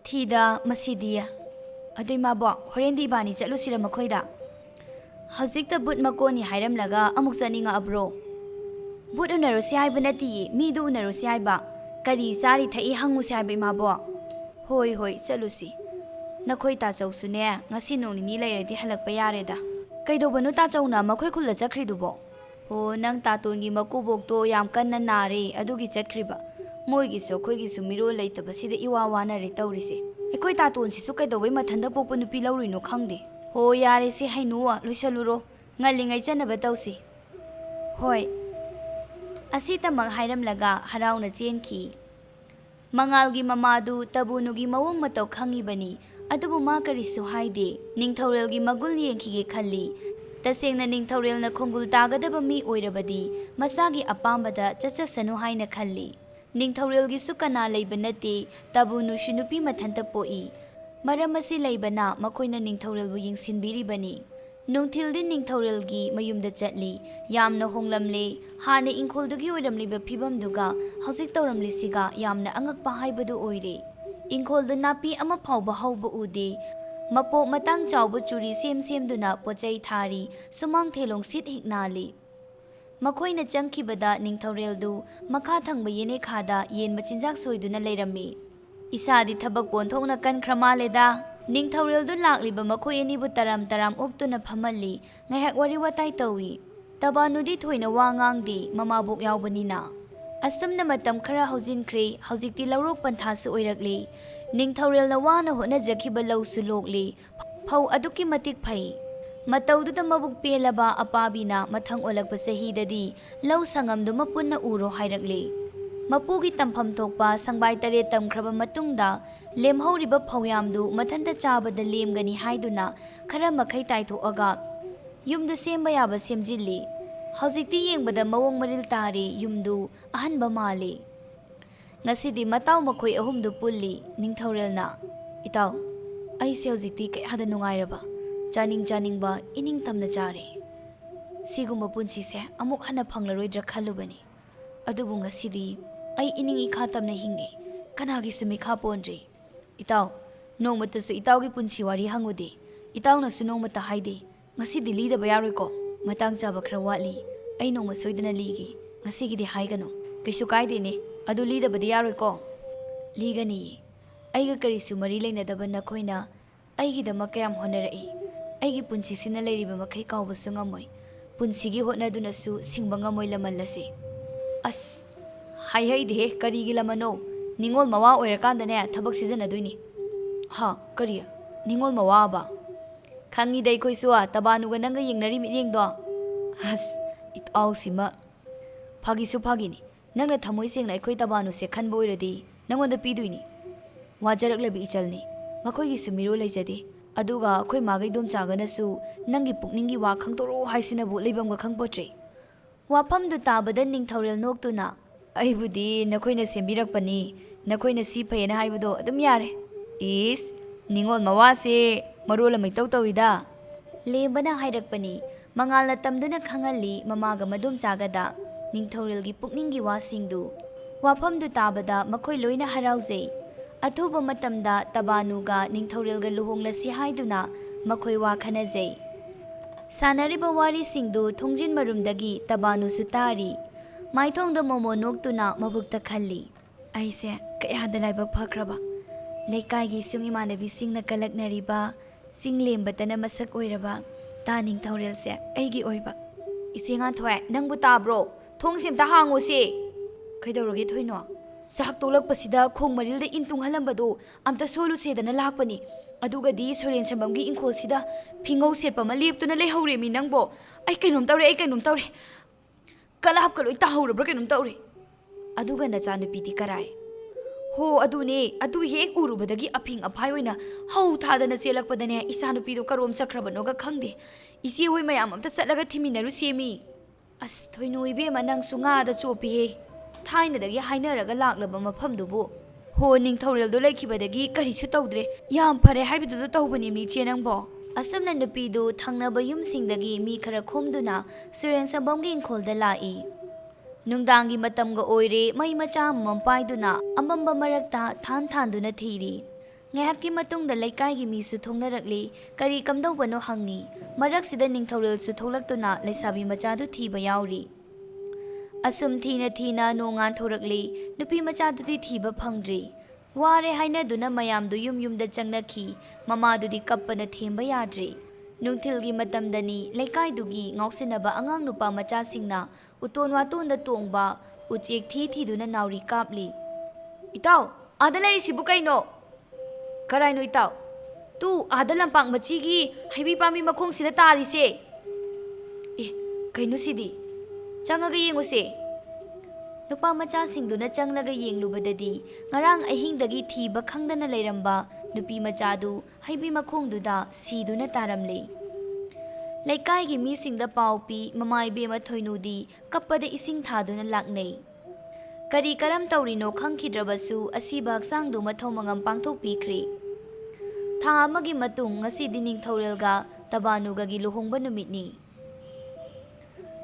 ꯊꯤꯗ ꯃꯁꯤꯗꯤ꯫ ꯑꯗꯨꯏ ꯃꯥꯕꯣꯛ, ꯍꯣꯔꯦꯟꯗꯤ ꯏꯕꯥꯅꯤ ꯆꯠꯂꯨꯁꯤꯔ ꯃꯈꯣꯏꯗ? ꯍꯧꯖꯤꯛꯇ ꯕꯨꯠ ꯃꯀꯣꯟꯅꯤ ꯍꯥꯏꯔꯝꯂꯒ ꯑꯃꯨꯛ ꯆꯠꯅꯤꯡꯉꯛꯑꯕ꯭ꯔꯣ? ꯕꯨꯠ ꯎꯅꯔꯨꯁꯤ ꯍꯥꯏꯕ ꯅꯠꯇꯤꯌꯦ, ꯃꯤꯗꯨ ꯎꯅꯔꯨꯁꯤ ꯍꯥꯏꯕ, ꯀꯔꯤ ꯆꯥꯔꯤ ꯊꯛꯏ ꯍꯪꯉꯨꯁꯤ ꯍꯥꯏꯕ ꯏꯃꯥꯕꯣꯛ꯫ ꯍꯣꯏ, ꯆꯠꯂꯨꯁꯤ꯫ ꯅꯈꯣꯏ ꯇꯥꯆꯧꯁꯨꯅꯦ ꯉꯁꯤ ꯅꯣꯡ ꯅꯤꯅꯤ ꯂꯩꯔꯗꯤ ꯍꯜꯂꯛꯄ ꯌꯥꯔꯦꯗ꯫ ꯀꯩꯗꯧꯕꯅꯣ ꯇꯥꯆꯧꯅ ꯃꯈꯣꯏ ꯈꯨꯜꯗ ꯆꯠꯈ꯭ꯔꯤꯗꯨꯕꯣ? ꯅꯪ ꯇꯥꯇꯣꯟꯒꯤ ꯃꯀꯨꯕꯣꯛꯇꯣ ꯌꯥꯝ ꯀꯟꯅ ꯅꯥꯔꯦ, ꯑꯗꯨꯒꯤ ꯆꯠꯈ꯭ꯔꯤꯕ꯫ ꯃꯣꯏꯒꯤꯁꯨ ꯑꯩꯈꯣꯏꯒꯤꯁꯨ ꯃꯤꯔꯣꯜ ꯂꯩꯇꯕꯁꯤꯗ ꯏꯋꯥ ꯋꯥꯅꯔꯦ ꯇꯧꯔꯤꯁꯦ꯫ ꯑꯩꯈꯣꯏ ꯇꯥꯇꯣꯟꯁꯤꯁꯨ ꯀꯩꯗꯧꯕꯩ ꯃꯊꯟꯇ ꯄꯣꯛꯄ ꯅꯨꯄꯤ ꯂꯧꯔꯨꯏꯅꯣ ꯈꯪꯗꯦ꯫ ꯌꯥꯔꯦꯁꯦ ꯍꯩꯅꯨ, ꯂꯣꯏꯁꯜꯂꯨꯔꯣ, ꯉꯜꯂꯤꯉꯩ ꯆꯠꯅꯕ ꯇꯧꯁꯤ꯫ ꯍꯣꯏ꯫ ꯑꯁꯤꯇꯃꯛ ꯍꯥꯏꯔꯝꯂꯒ ꯍꯔꯥꯎꯅ ꯆꯦꯟꯈꯤ꯫ ꯃꯉꯥꯜꯒꯤ ꯃꯃꯥꯗꯨ ꯇꯕꯨꯅꯨꯒꯤ ꯃꯑꯣꯡ ꯃꯇꯧ ꯈꯪꯉꯤꯕꯅꯤ, ꯑꯗꯨꯕꯨ ꯃꯥ ꯀꯔꯤꯁꯨ ꯍꯥꯏꯗꯦ꯫ ꯅꯤꯡꯊꯧꯔꯦꯜꯒꯤ ꯃꯒꯨꯟ ꯌꯦꯡꯈꯤꯒꯦ ꯈꯜꯂꯤ꯫ ꯇꯁꯦꯡꯅ ꯅꯤꯡꯊꯧꯔꯦꯜꯅ ꯈꯣꯡꯒꯨꯜ ꯇꯥꯒꯗꯕ ꯃꯤ ꯑꯣꯏꯔꯕꯗꯤ ꯃꯆꯥꯒꯤ ꯑꯄꯥꯝꯕꯗ ꯆꯠꯆꯁꯅꯨ ꯍꯥꯏꯅ ꯈꯜꯂꯤ꯫ ꯅꯤꯡꯊꯧꯔꯦꯜꯒꯤꯁꯨ ꯀꯅꯥ ꯂꯩꯕ ꯅꯠꯇꯦ, ꯇꯕꯨꯅꯨꯁꯨ ꯅꯨꯄꯤ ꯃꯊꯟꯇ ꯄꯣꯛꯏ꯫ ꯃꯔꯝ ꯑꯁꯤ ꯂꯩꯕꯅ ꯃꯈꯣꯏꯅ ꯅꯤꯡꯊꯧꯔꯦꯜꯕꯨ ꯌꯦꯡꯁꯤꯟꯕꯤꯔꯤꯕꯅꯤ꯫ ꯅꯨꯡꯊꯤꯜꯗꯤ ꯅꯤꯡꯊꯧꯔꯦꯜꯒꯤ ꯃꯌꯨꯝꯗ ꯆꯠꯂꯤ꯫ ꯌꯥꯝꯅ ꯍꯣꯡꯂꯝꯂꯦ, ꯍꯥꯟꯅ ꯏꯪꯈꯣꯜꯗꯨꯒꯤ ꯑꯣꯏꯔꯝꯂꯤꯕ ꯐꯤꯕꯝꯗꯨꯒ ꯍꯧꯖꯤꯛ ꯇꯧꯔꯝꯂꯤꯁꯤꯒ ꯌꯥꯝꯅ ꯑꯉꯛꯄ ꯍꯥꯏꯕꯗꯨ ꯑꯣꯏꯔꯦ꯫ ꯏꯪꯈꯣꯜꯗ ꯅꯥꯄꯤ ꯑꯃ ꯐꯥꯎꯕ ꯍꯧꯕ ꯎꯗꯦ꯫ ꯃꯄꯣꯛ ꯃꯇꯥꯡ ꯆꯥꯎꯕ ꯆꯨꯔꯤ ꯁꯦꯝꯗꯨꯅ ꯄꯣꯠꯆꯩ ꯊꯥꯔꯤ, ꯁꯨꯃꯥꯡ ꯊꯦꯂꯣꯡ ꯁꯤꯠ ꯍꯤꯛ ꯅꯥꯜꯂꯤ꯫ ꯃꯈꯣꯏꯅ ꯆꯪꯈꯤꯕꯗ ꯅꯤꯡꯊꯧꯔꯦꯜꯗꯨ ꯃꯈꯥ ꯊꯪꯕ ꯌꯦꯅꯦꯈꯥꯗ ꯌꯦꯟ ꯃꯆꯤꯟꯖꯥꯛ ꯁꯣꯏꯗꯨꯅ ꯂꯩꯔꯝꯃꯤ꯫ ꯏꯁꯥꯗꯤ ꯊꯕꯛ ꯄꯣꯟꯊꯣꯛꯅ ꯀꯟꯈ꯭ꯔ ꯃꯥꯜꯂꯦꯗ꯫ ꯅꯤꯡꯊꯧꯔꯦꯜꯗꯨ ꯂꯥꯛꯂꯤꯕ ꯃꯈꯣꯏ ꯑꯅꯤꯕꯨ ꯇꯔꯥꯝ ꯑꯣꯛꯇꯨꯅ ꯐꯝꯍꯜꯂꯤ, ꯉꯥꯏꯍꯥꯛ ꯋꯥꯔꯤ ꯋꯥꯇꯥꯏ ꯇꯧꯏ꯫ ꯇꯕꯥꯅꯨꯗꯤ ꯊꯣꯏꯅ ꯋꯥ ꯉꯥꯡꯗꯦ, ꯃꯃꯥꯕꯣꯛ ꯌꯥꯎꯕꯅꯤꯅ꯫ ꯑꯁꯨꯝꯅ ꯃꯇꯝ ꯈꯔ ꯍꯧꯖꯤꯟꯈ꯭ꯔꯦ꯫ ꯍꯧꯖꯤꯛꯇꯤ ꯂꯧꯔꯣꯛ ꯄꯟꯊꯥꯁꯨ ꯑꯣꯏꯔꯛꯂꯦ꯫ ꯅꯤꯡꯊꯧꯔꯦꯜꯅ ꯋꯥꯅ ꯍꯣꯠꯅꯖꯈꯤꯕ ꯂꯧꯁꯨ ꯂꯣꯛꯂꯦ, ꯐꯧ ꯑꯗꯨꯛꯀꯤ ꯃꯇꯤꯛ ꯐꯩ꯫ ꯃꯇꯧꯗꯨꯗ ꯃꯕꯨꯛ ꯄꯦꯜꯂꯕ ꯑꯄꯥꯕꯤꯅ ꯃꯊꯪ ꯑꯣꯜꯂꯛꯄ ꯆꯍꯤꯗꯗꯤ ꯂꯧ ꯁꯪꯉꯝꯗꯨꯃ ꯄꯨꯟꯅ ꯎꯔꯣ ꯍꯥꯏꯔꯛꯂꯦ꯫ ꯃꯄꯨꯒꯤ ꯇꯝꯐꯝ ꯊꯣꯛꯄ ꯁꯪꯕꯥꯏ 8 ꯇꯝꯈ꯭ꯔꯕ ꯃꯇꯨꯡꯗ ꯂꯦꯝꯍꯧꯔꯤꯕ ꯐꯧꯌꯥꯝꯗꯨ ꯃꯊꯟꯇ ꯆꯥꯕꯗ ꯂꯦꯝꯒꯅꯤ ꯍꯥꯏꯗꯨꯅ ꯈꯔ ꯃꯈꯩ ꯇꯥꯏꯊꯣꯛꯑꯒ ꯌꯨꯝꯗꯨ ꯁꯦꯝꯕ ꯌꯥꯕ ꯁꯦꯝꯖꯤꯜꯂꯤ꯫ ꯍꯧꯖꯤꯛꯇꯤ ꯌꯦꯡꯕꯗ ꯃꯑꯣꯡ ꯃꯔꯤꯜ ꯇꯥꯔꯦ, ꯌꯨꯝꯗꯨ ꯑꯍꯟꯕ ꯃꯥꯜꯂꯤ꯫ ꯉꯁꯤꯗꯤ ꯃꯇꯥꯎ ꯃꯈꯣꯏ 3ꯗꯨ ꯄꯨꯜꯂꯤ꯫ ꯅꯤꯡꯊꯧꯔꯦꯜꯅ, ꯏꯇꯥꯎ, ꯑꯩꯁꯦ ꯍꯧꯖꯤꯛꯇꯤ ꯀꯌꯥꯗ ꯅꯨꯡꯉꯥꯏꯔꯕ, ꯆꯥꯅꯤꯡꯕ ꯏꯅꯤꯡ ꯇꯝꯅ ꯆꯥꯔꯦ. ꯁꯤꯒꯨꯝꯕ ꯄꯨꯟꯁꯤꯁꯦ ꯑꯃꯨꯛ ꯍꯟꯅ ꯐꯪꯂꯔꯣꯏꯗ꯭ꯔꯥ ꯈꯜꯂꯨꯕꯅꯤ. ꯑꯗꯨꯕꯨ ꯉꯁꯤꯗꯤ ꯑꯩ ꯏꯅꯤꯡ ꯏꯈꯥ ꯇꯝꯅ ꯍꯤꯡꯉꯦ, ꯀꯅꯥꯒꯤꯁꯨ ꯃꯤꯈꯥ ꯄꯣꯟꯗ꯭ꯔꯤ. ꯏꯇꯥꯎ, ꯅꯣꯡꯃꯇꯁꯨ ꯏꯇꯥꯎꯒꯤ ꯄꯨꯟꯁꯤ ꯋꯥꯔꯤ ꯍꯪꯉꯨꯗꯦ. ꯏꯇꯥꯎꯅꯁꯨ ꯅꯣꯡꯃꯇ ꯍꯥꯏꯗꯦ. ꯉꯁꯤꯗꯤ ꯂꯤꯗꯕ ꯌꯥꯔꯣꯏꯀꯣ? ꯃꯇꯥꯡ ꯆꯥꯕ ꯈꯔ ꯋꯥꯠꯂꯤ. ꯑꯩ ꯅꯣꯡꯃ ꯁꯣꯏꯗꯅ ꯂꯤꯒꯦ. ꯉꯁꯤꯒꯤꯗꯤ ꯍꯥꯏꯒꯅꯨ. ꯀꯩꯁꯨ ꯀꯥꯏꯗꯦꯅꯦ, ꯑꯗꯨ ꯂꯤꯗꯕꯗꯤ ꯌꯥꯔꯣꯏꯀꯣ? ꯂꯤꯒꯅꯤꯌꯦ. ꯑꯩꯒ ꯀꯔꯤꯁꯨ ꯃꯔꯤ ꯂꯩꯅꯗꯕ ꯅꯈꯣꯏꯅ ꯑꯩꯒꯤꯗꯃꯛ ꯀꯌꯥꯝ ꯍꯣꯠꯅꯔꯛꯏ. ꯑꯩꯒꯤ ꯄꯨꯟꯁꯤꯁꯤꯅ ꯂꯩꯔꯤꯕ ꯃꯈꯩ ꯀꯥꯎꯕꯁꯨ ꯉꯝꯃꯣꯏ. ꯄꯨꯟꯁꯤꯒꯤ ꯍꯣꯠꯅꯗꯨꯅꯁꯨ ꯁꯤꯡꯕ ꯉꯝꯃꯣꯏ ꯂꯃꯟ ꯑꯁꯤ. ꯑꯁ, ꯍꯥꯏꯍꯩꯗꯦꯍꯦ, ꯀꯔꯤꯒꯤ ꯂꯃꯟꯅꯣ? ꯅꯤꯡꯉꯣꯜ ꯃꯋꯥ ꯑꯣꯏꯔꯀꯥꯟꯗꯅꯦ ꯊꯕꯛ ꯁꯤꯖꯤꯟꯅꯗꯣꯏꯅꯤ. ꯍꯥ, ꯀꯔꯤ? ꯅꯤꯡꯉꯣꯜ ꯃꯋꯥꯕ? ꯈꯪꯉꯤꯗ ꯑꯩꯈꯣꯏꯁꯨ ꯇꯕꯥꯅꯨꯒ ꯅꯪꯒ ꯌꯦꯡꯅꯔꯤ ꯃꯤꯠꯌꯦꯡꯗꯣ. ꯑꯁ, ꯏꯇꯥꯎꯁꯤꯃ. ꯐꯥꯒꯤꯁꯨ ꯐꯥꯒꯤꯅꯤ. ꯅꯪꯅ ꯊꯃꯣꯏ ꯁꯦꯡꯅ ꯑꯩꯈꯣꯏ ꯇꯕꯥꯅꯨꯁꯦ ꯈꯟꯕ ꯑꯣꯏꯔꯗꯤ ꯅꯪꯉꯣꯟꯗ ꯄꯤꯗꯣꯏꯅꯤ. ꯋꯥꯖꯔꯛꯂꯕ ꯏꯆꯜꯅꯤ. ꯃꯈꯣꯏꯒꯤꯁꯨ ꯃꯤꯔꯣꯜ ꯂꯩꯖꯗꯦ. ꯑꯗꯨꯒ ꯑꯩꯈꯣꯏ ꯃꯥꯒꯩ ꯗꯣꯝꯆꯥꯒꯅꯁꯨ ꯅꯪꯒꯤ ꯄꯨꯛꯅꯤꯡꯒꯤ ꯋꯥ ꯈꯪꯗꯣꯔꯛꯑꯣ ꯍꯥꯏꯁꯤꯅꯕꯨ ꯂꯩꯐꯝꯒ ꯈꯪꯄꯣꯠꯇ꯭ꯔꯦ. ꯋꯥꯐꯝꯗꯨ ꯇꯥꯕꯗ ꯅꯤꯡꯊꯧꯔꯦꯜ ꯅꯣꯛꯇꯨꯅ, ꯑꯩꯕꯨꯗꯤ ꯅꯈꯣꯏꯅ ꯁꯦꯝꯕꯤꯔꯛꯄꯅꯤ, ꯅꯈꯣꯏꯅ ꯁꯤ ꯐꯩꯌꯦꯅ ꯍꯥꯏꯕꯗꯣ ꯑꯗꯨꯝ ꯌꯥꯔꯦ. ꯏꯁ, ꯅꯤꯡꯉꯣꯜ ꯃꯋꯥꯁꯦ ꯃꯔꯣꯜ ꯑꯃ ꯏꯇꯧ ꯇꯧꯏꯗ. ꯂꯦꯝꯕꯅ ꯍꯥꯏꯔꯛꯄꯅꯤ. ꯃꯉꯥꯜꯅ ꯇꯝꯗꯨꯅ ꯈꯪꯍꯜꯂꯤ ꯃꯃꯥꯒ ꯃꯗꯣꯝꯆꯥꯒꯗ ꯅꯤꯡꯊꯧꯔꯦꯜꯒꯤ ꯄꯨꯛꯅꯤꯡꯒꯤ ꯋꯥꯁꯤꯡꯗꯨ. ꯋꯥꯐꯝꯗꯨ ꯇꯥꯕꯗ ꯃꯈꯣꯏ ꯂꯣꯏꯅ ꯍꯔꯥꯎꯖꯩ. ꯑꯊꯨꯕ ꯃꯇꯝꯗ ꯇꯕꯥꯅꯨꯒ ꯅꯤꯡꯊꯧꯔꯦꯜꯒ ꯂꯨꯍꯣꯡꯂꯁꯤ ꯍꯥꯏꯗꯨꯅ ꯃꯈꯣꯏ ꯋꯥ ꯈꯟꯅꯖꯩ. ꯁꯥꯟꯅꯔꯤꯕ ꯋꯥꯔꯤꯁꯤꯡꯗꯨ ꯊꯣꯡꯖꯤꯟ ꯃꯔꯨꯝꯗꯒꯤ ꯇꯕꯥꯅꯨꯁꯨ ꯇꯥꯔꯤ. ꯃꯥꯏꯊꯣꯡꯗ ꯃꯣꯃꯣ ꯅꯣꯛꯇꯨꯅ ꯃꯕꯨꯛꯇ ꯈꯜꯂꯤ, ꯑꯩꯁꯦ ꯀꯌꯥꯗ ꯂꯥꯏꯕꯛ ꯐꯈ꯭ꯔꯕ. ꯂꯩꯀꯥꯏꯒꯤ ꯁꯨꯡ ꯏꯃꯥꯟꯅꯕꯤꯁꯤꯡꯅ ꯀꯂꯛꯅꯔꯤꯕ, ꯆꯤꯡꯂꯦꯝꯕꯇꯅ ꯃꯁꯛ ꯑꯣꯏꯔꯕ ꯇꯥ ꯅꯤꯡꯊꯧꯔꯦꯜꯁꯦ ꯑꯩꯒꯤ ꯑꯣꯏꯕ. ꯏꯆꯦ ꯉꯥꯟꯊꯣꯏ, ꯅꯪꯕꯨ ꯇꯥꯕ꯭ꯔꯣ? ꯊꯣꯡꯁꯦ ꯑꯝꯇ ꯍꯥꯡꯉꯣꯁꯦ. ꯀꯩꯗꯧꯔꯒꯦ ꯊꯣꯏꯅꯣ? ꯆꯥꯛ ꯇꯣꯛꯂꯛꯄꯁꯤꯗ ꯈꯣꯡ ꯃꯔꯤꯜꯗ ꯏꯟ ꯇꯨꯡꯍꯜꯂꯝꯕꯗꯣ ꯑꯝꯇ ꯁꯣꯜꯂꯨꯁꯦꯗꯅ ꯂꯥꯛꯄꯅꯤ. ꯑꯗꯨꯒꯗꯤ ꯁꯣꯔꯦꯟ ꯁꯝꯕꯝꯒꯤ ꯏꯪꯈꯣꯜꯁꯤꯗ ꯐꯤꯉꯧ ꯁꯦꯠꯄ ꯑꯃ ꯂꯦꯞꯇꯨꯅ ꯂꯩꯍꯧꯔꯦꯃꯤ ꯅꯪꯕꯣ. ꯑꯩ ꯀꯩꯅꯣꯝ ꯇꯧꯔꯦ. ꯀꯂꯥꯞꯀ ꯂꯣꯏ ꯇꯥꯍꯧꯔꯕ꯭ꯔꯥ ꯀꯩꯅꯣꯝ ꯇꯧꯔꯦ. ꯑꯗꯨꯒ ꯅꯆꯥꯅꯨꯄꯤꯗꯤ ꯀꯔꯥꯏ? ꯍꯣ, ꯑꯗꯨꯅꯦ. ꯑꯗꯨ ꯍꯦꯛ ꯎꯔꯨꯕꯗꯒꯤ ꯑꯐꯤꯡ ꯑꯐꯥꯏ ꯑꯣꯏꯅ ꯍꯧ ꯊꯥꯗꯅ ꯆꯦꯜꯂꯛꯄꯗꯅꯦ ꯏꯆꯥꯅꯨꯄꯤꯗꯣ ꯀꯔꯣꯝ ꯆꯠꯈ꯭ꯔꯕꯅꯣꯒ ꯈꯪꯗꯦ. ꯏꯆꯦ ꯍꯣꯏ ꯃꯌꯥꯝ ꯑꯝꯇ ꯆꯠꯂꯒ ꯊꯤꯃꯤꯟꯅꯔꯨꯁꯦꯃꯤ. ꯑꯁ, ꯊꯣꯏꯅꯣ ꯏꯕꯦꯝꯃ, ꯅꯪꯁꯨ ꯉꯥꯗ ꯆꯣꯞꯄꯤꯍꯦ. ꯊꯥꯏꯅꯗꯒꯤ ꯍꯥꯏꯅꯔꯒ ꯂꯥꯛꯂꯕ ꯃꯐꯝꯗꯨꯕꯨ. ꯍꯣ, ꯅꯤꯡꯊꯧꯔꯦꯜꯗꯣ ꯂꯩꯈꯤꯕꯗꯒꯤ ꯀꯔꯤꯁꯨ ꯇꯧꯗ꯭ꯔꯦ. ꯌꯥꯝ ꯐꯔꯦ ꯍꯥꯏꯕꯗꯨꯗ ꯇꯧꯕꯅꯦꯃꯤ ꯏꯆꯦ ꯅꯪꯕꯣ. ꯑꯁꯨꯝꯅ ꯅꯨꯄꯤꯗꯨ ꯊꯪꯅꯕ ꯌꯨꯝꯁꯤꯡꯗꯒꯤ ꯃꯤ ꯈꯔ ꯈꯣꯝꯗꯨꯅ ꯁꯣꯔꯦꯟ ꯁꯝꯕꯝꯒꯤ ꯏꯪꯈꯣꯜꯗ ꯂꯥꯛꯏ. ꯅꯨꯡꯗꯥꯡꯒꯤ ꯃꯇꯝꯒ ꯑꯣꯏꯔꯦ. ꯃꯩ ꯃꯆꯥ ꯑꯃꯃꯝ ꯄꯥꯏꯗꯨꯅ ꯑꯃꯝꯕ ꯃꯔꯛꯇ ꯊꯥꯟꯗꯨꯅ ꯊꯤꯔꯤ. ꯉꯥꯏꯍꯥꯛꯀꯤ ꯃꯇꯨꯡꯗ ꯂꯩꯀꯥꯏꯒꯤ ꯃꯤꯁꯨ ꯊꯣꯡꯅꯔꯛꯂꯤ. ꯀꯔꯤ ꯀꯝꯗꯧꯕꯅꯣ ꯍꯪꯉꯤ. ꯃꯔꯛꯁꯤꯗ ꯅꯤꯡꯊꯧꯔꯦꯜꯁꯨ ꯊꯣꯛꯂꯛꯇꯨꯅ ꯂꯩꯁꯥꯕꯤ ꯃꯆꯥꯗꯨ ꯊꯤꯕ ꯌꯥꯎꯔꯤ. ꯑꯁꯨꯝ ꯊꯤꯅ ꯅꯣꯡ ꯉꯥꯟꯊꯣꯔꯛꯂꯤ. ꯅꯨꯄꯤ ꯃꯆꯥꯗꯨꯗꯤ ꯊꯤꯕ ꯐꯪꯗ꯭ꯔꯤ. ꯋꯥꯔꯦ ꯍꯥꯏꯅꯗꯨꯅ ꯃꯌꯥꯝꯗꯨ ꯌꯨꯝꯗ ꯆꯪꯅꯈꯤ. ꯃꯃꯥꯗꯨꯗꯤ ꯀꯞꯄꯅ ꯊꯦꯝꯕ ꯌꯥꯗ꯭ꯔꯤ. ꯅꯨꯡꯊꯤꯜꯒꯤ ꯃꯇꯝꯗꯅꯤ. ꯂꯩꯀꯥꯏꯗꯨꯒꯤ ꯉꯥꯎꯁꯤꯟꯅꯕ ꯑꯉꯥꯡ ꯅꯨꯄꯥ ꯃꯆꯥꯁꯤꯡꯅ ꯎꯇꯣꯟ ꯋꯥꯇꯣꯟꯗ ꯇꯣꯡꯕ ꯎꯆꯦꯛ ꯊꯤꯗꯨꯅ ꯅꯥꯎꯔꯤ ꯀꯥꯞꯂꯤ. ꯏꯇꯥꯎ, ꯑꯥꯗ ꯂꯩꯔꯤꯁꯤꯕꯨ ꯀꯩꯅꯣ? ꯀꯔꯥꯏꯅꯣ ꯏꯇꯥꯎ? ꯑꯥꯗ ꯂꯝꯄꯥꯛ ꯃꯆꯤꯒꯤ ꯍꯩꯕꯤ ꯄꯥꯝꯕꯤ ꯃꯈꯣꯡꯁꯤꯗ ꯇꯥꯔꯤꯁꯦ. ꯀꯩꯅꯣ ꯁꯤꯗꯤ? ꯆꯪꯉꯒ ꯌꯦꯡꯉꯨꯁꯦ. ꯅꯨꯄꯥ ꯃꯆꯥꯁꯤꯡꯗꯨꯅ ꯆꯪꯂꯒ ꯌꯦꯡꯂꯨꯕꯗꯗꯤ ꯉꯔꯥꯡ ꯑꯍꯤꯡꯗꯒꯤ ꯊꯤꯕ ꯈꯪꯗꯅ ꯂꯩꯔꯝꯕ ꯅꯨꯄꯤ ꯃꯆꯥꯗꯨ ꯍꯩꯕꯤ ꯃꯈꯣꯡꯗꯨꯗ ꯁꯤꯗꯨꯅ ꯇꯥꯔꯝꯂꯦ. ꯂꯩꯀꯥꯏꯒꯤ ꯃꯤꯁꯤꯡꯗ ꯄꯥꯎ ꯄꯤ. ꯃꯃꯥ ꯏꯕꯦꯝꯃ ꯊꯣꯏꯅꯨꯗꯤ ꯀꯞꯄꯗ ꯏꯁꯤꯡ ꯊꯥꯗꯨꯅ ꯂꯥꯛꯅꯩ. ꯀꯔꯤ ꯀꯔꯝ ꯇꯧꯔꯤꯅꯣ ꯈꯪꯈꯤꯗ꯭ꯔꯕꯁꯨ ꯑꯁꯤꯕ ꯍꯛꯆꯥꯡꯗꯨ ꯃꯊꯧ ꯃꯉꯝ ꯄꯥꯡꯊꯣꯛꯄꯤꯈ꯭ꯔꯦ. ꯊꯥ ꯑꯃꯒꯤ ꯃꯇꯨꯡ ꯉꯁꯤꯗꯤ ꯅꯤꯡꯊꯧꯔꯦꯜꯒ ꯇꯕꯥꯅꯨꯒꯒꯤ ꯂꯨꯍꯣꯡꯕ ꯅꯨꯃꯤꯠꯅꯤ.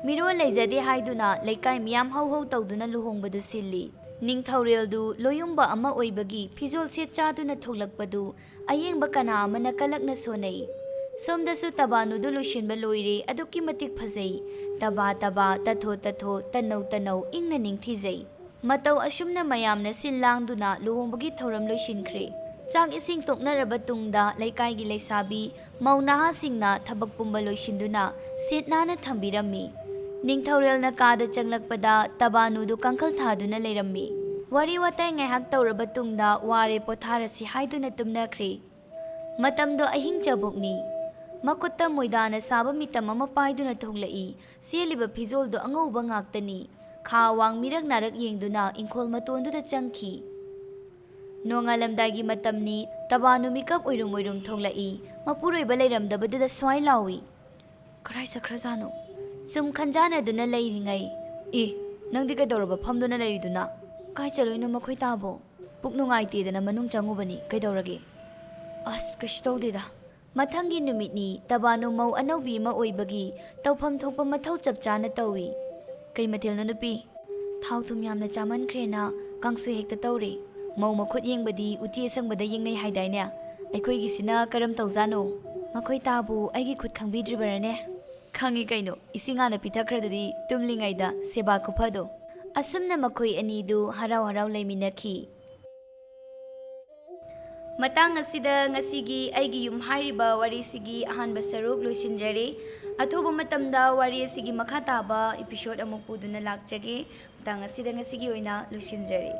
ꯃꯤꯔꯣꯜ ꯂꯩꯖꯗꯦ ꯍꯥꯏꯗꯨꯅ ꯂꯩꯀꯥꯏ ꯃꯤꯌꯥꯝ ꯍꯧ ꯇꯧꯗꯨꯅ ꯂꯨꯍꯣꯡꯕꯗꯨ ꯁꯤꯜꯂꯤ. ꯅꯤꯡꯊꯧꯔꯦꯜꯗꯨ ꯂꯣꯌꯨꯝꯕ ꯑꯃ ꯑꯣꯏꯕꯒꯤ ꯐꯤꯖꯣꯜ ꯁꯦꯠ ꯆꯥꯗꯨꯅ ꯊꯣꯛꯂꯛꯄꯗꯨ ꯑꯌꯦꯡꯕ ꯀꯅꯥ ꯑꯃꯅ ꯀꯂꯛꯅ ꯁꯣꯟꯅꯩ. ꯁꯣꯝꯗꯁꯨ ꯇꯕꯥꯅꯨꯗꯨ ꯂꯣꯏꯁꯤꯟꯕ ꯂꯣꯏꯔꯦ. ꯑꯗꯨꯛꯀꯤ ꯃꯇꯤꯛ ꯐꯖꯩ. ꯇꯕꯥ ꯇꯊꯣ ꯇꯅꯧ ꯏꯪꯅ ꯅꯤꯡꯊꯤꯖꯩ. ꯃꯇꯧ ꯑꯁꯨꯝꯅ ꯃꯌꯥꯝꯅ ꯁꯤꯜ ꯂꯥꯡꯗꯨꯅ ꯂꯨꯍꯣꯡꯕꯒꯤ ꯊꯧꯔꯝ ꯂꯣꯏꯁꯤꯟꯈ꯭ꯔꯦ. ꯆꯥꯛ ꯏꯁꯤꯡ ꯇꯣꯛꯅꯔꯕ ꯇꯨꯡꯗ ꯂꯩꯀꯥꯏꯒꯤ ꯂꯩꯁꯥꯕꯤ ꯃꯧ ꯅꯍꯥꯁꯤꯡꯅ ꯊꯕꯛ ꯄꯨꯝꯕ ꯂꯣꯏꯁꯤꯟꯗꯨꯅ ꯁꯤꯠ ꯅꯥꯟꯅ ꯊꯝꯕꯤꯔꯝꯃꯤ. ꯅꯤꯡꯊꯧꯔꯦꯜꯅ ꯀꯥꯗ ꯆꯪꯂꯛꯄꯗ ꯇꯕꯥꯅꯨꯗꯨ ꯀꯥꯡꯈꯜ ꯊꯥꯗꯨꯅ ꯂꯩꯔꯝꯃꯤ. ꯋꯥꯔꯤ ꯋꯥꯇꯥꯏ ꯉꯥꯏꯍꯥꯛ ꯇꯧꯔꯕ ꯇꯨꯡꯗ ꯋꯥꯔꯦ ꯄꯣꯊꯥꯔꯁꯤ ꯍꯥꯏꯗꯨꯅ ꯇꯨꯝꯅꯈ꯭ꯔꯦ. ꯃꯇꯝꯗꯣ ꯑꯍꯤꯡ ꯆꯕꯨꯛꯅꯤ. ꯃꯈꯨꯠꯇ ꯃꯣꯏꯗꯥꯅ ꯁꯥꯕ ꯃꯤꯇꯝ ꯑꯃ ꯄꯥꯏꯗꯨꯅ ꯊꯣꯛꯂꯛꯏ. ꯁꯦꯠꯂꯤꯕ ꯐꯤꯖꯣꯜꯗꯣ ꯑꯉꯧꯕ ꯉꯥꯛꯇꯅꯤ. ꯈꯥ ꯋꯥꯡ ꯃꯤꯔꯛ ꯅꯥꯔꯛ ꯌꯦꯡꯗꯨꯅ ꯏꯪꯈꯣꯜ ꯃꯇꯣꯟꯗꯨꯗ ꯆꯪꯈꯤ. ꯅꯣꯡꯉꯥꯜꯂꯝꯗꯥꯏꯒꯤ ꯃꯇꯝꯅꯤ. ꯇꯕꯥꯅꯨ ꯃꯤꯀꯞ ꯑꯣꯏꯔꯨꯝ ꯊꯣꯛꯂꯛꯏ. ꯃꯄꯨꯔꯣꯏꯕ ꯂꯩꯔꯝꯗꯕꯗꯨꯗ ꯁ꯭ꯋꯥꯏ ꯂꯥꯎꯏ. ꯀꯔꯥꯏ ꯆꯠꯈ꯭ꯔꯖꯥꯠꯅꯣ? ꯁꯨꯝ ꯈꯟꯖꯥꯟꯅꯗꯨꯅ ꯂꯩꯔꯤꯉꯩ, ꯅꯪꯗꯤ ꯀꯩꯗꯧꯔꯕ ꯐꯝꯗꯨꯅ ꯂꯩꯔꯤꯗꯨꯅ? ꯀꯥꯏ ꯆꯠꯂꯣꯏꯅꯣ ꯃꯈꯣꯏ ꯇꯥꯕꯣ? ꯄꯨꯛ ꯅꯨꯡꯉꯥꯏꯇꯦꯗꯅ ꯃꯅꯨꯡ ꯆꯪꯉꯨꯕꯅꯤ. ꯀꯩꯗꯧꯔꯒꯦ? ꯑꯁ ꯀꯩꯁꯨ ꯇꯧꯗꯦꯗ ꯃꯊꯪꯒꯤ ꯅꯨꯃꯤꯠꯅꯤ ꯇꯕꯥꯅꯨ ꯃꯧ ꯑꯅꯧꯕꯤ ꯑꯃ ꯑꯣꯏꯕꯒꯤ ꯇꯧꯐꯝ ꯊꯣꯛꯄ ꯃꯊꯧ ꯆꯞ ꯆꯥꯅ ꯇꯧꯏ ꯀꯩ ꯃꯊꯦꯜꯅꯣ ꯅꯨꯄꯤ ꯊꯥꯎ ꯊꯨꯝ ꯌꯥꯝꯅ ꯆꯥꯃꯟꯈ꯭ꯔꯦꯅ ꯀꯥꯡꯁꯣꯏ ꯍꯦꯛꯇ ꯇꯧꯔꯦ ꯃꯧ ꯃꯈꯨꯠ ꯌꯦꯡꯕꯗꯤ ꯎꯇꯤ ꯑꯁꯪꯕꯗ ꯌꯦꯡꯅꯩ ꯍꯥꯏꯗꯥꯏꯅꯦ ꯑꯩꯈꯣꯏꯒꯤꯁꯤꯅ ꯀꯔꯝ ꯇꯧꯖꯥꯅꯣ ꯃꯈꯣꯏ ꯇꯥꯕꯨ ꯑꯩꯒꯤ ꯈꯨꯠ ꯈꯪꯕꯤꯗ꯭ꯔꯤꯕꯔꯅꯦ ꯈꯪꯉꯤ ꯀꯩꯅꯣ ꯏꯁꯤꯡ ꯍꯥꯟꯅ ꯄꯤꯊꯛꯈ꯭ꯔꯗꯨꯗꯤ ꯇꯨꯝꯂꯤꯉꯩꯗ ꯁꯦꯕꯥ ꯈꯨꯐꯗꯣ ꯑꯁꯨꯝꯅ ꯃꯈꯣꯏ ꯑꯅꯤꯗꯨ ꯍꯔꯥꯎ ꯍꯔꯥꯎ ꯂꯩꯃꯤꯟꯅꯈꯤ ꯃꯇꯥꯡ ꯑꯁꯤꯗ ꯉꯁꯤꯒꯤ ꯑꯩꯒꯤ ꯌꯨꯝ ꯍꯥꯏꯔꯤꯕ ꯋꯥꯔꯤꯁꯤꯒꯤ ꯑꯍꯥꯟꯕ ꯁꯔꯨꯛ ꯂꯣꯏꯁꯤꯟꯖꯔꯦ ꯑꯊꯨꯕ ꯃꯇꯝꯗ ꯋꯥꯔꯤ ꯑꯁꯤꯒꯤ ꯃꯈꯥ ꯇꯥꯕ ꯏꯄꯤꯁꯣꯠ ꯑꯃꯨꯛ ꯄꯨꯗꯨꯅ ꯂꯥꯛꯆꯒꯦ ꯃꯇꯥꯡ ꯑꯁꯤꯗ ꯉꯁꯤꯒꯤ ꯑꯣꯏꯅ ꯂꯣꯏꯁꯤꯟꯖꯔꯦ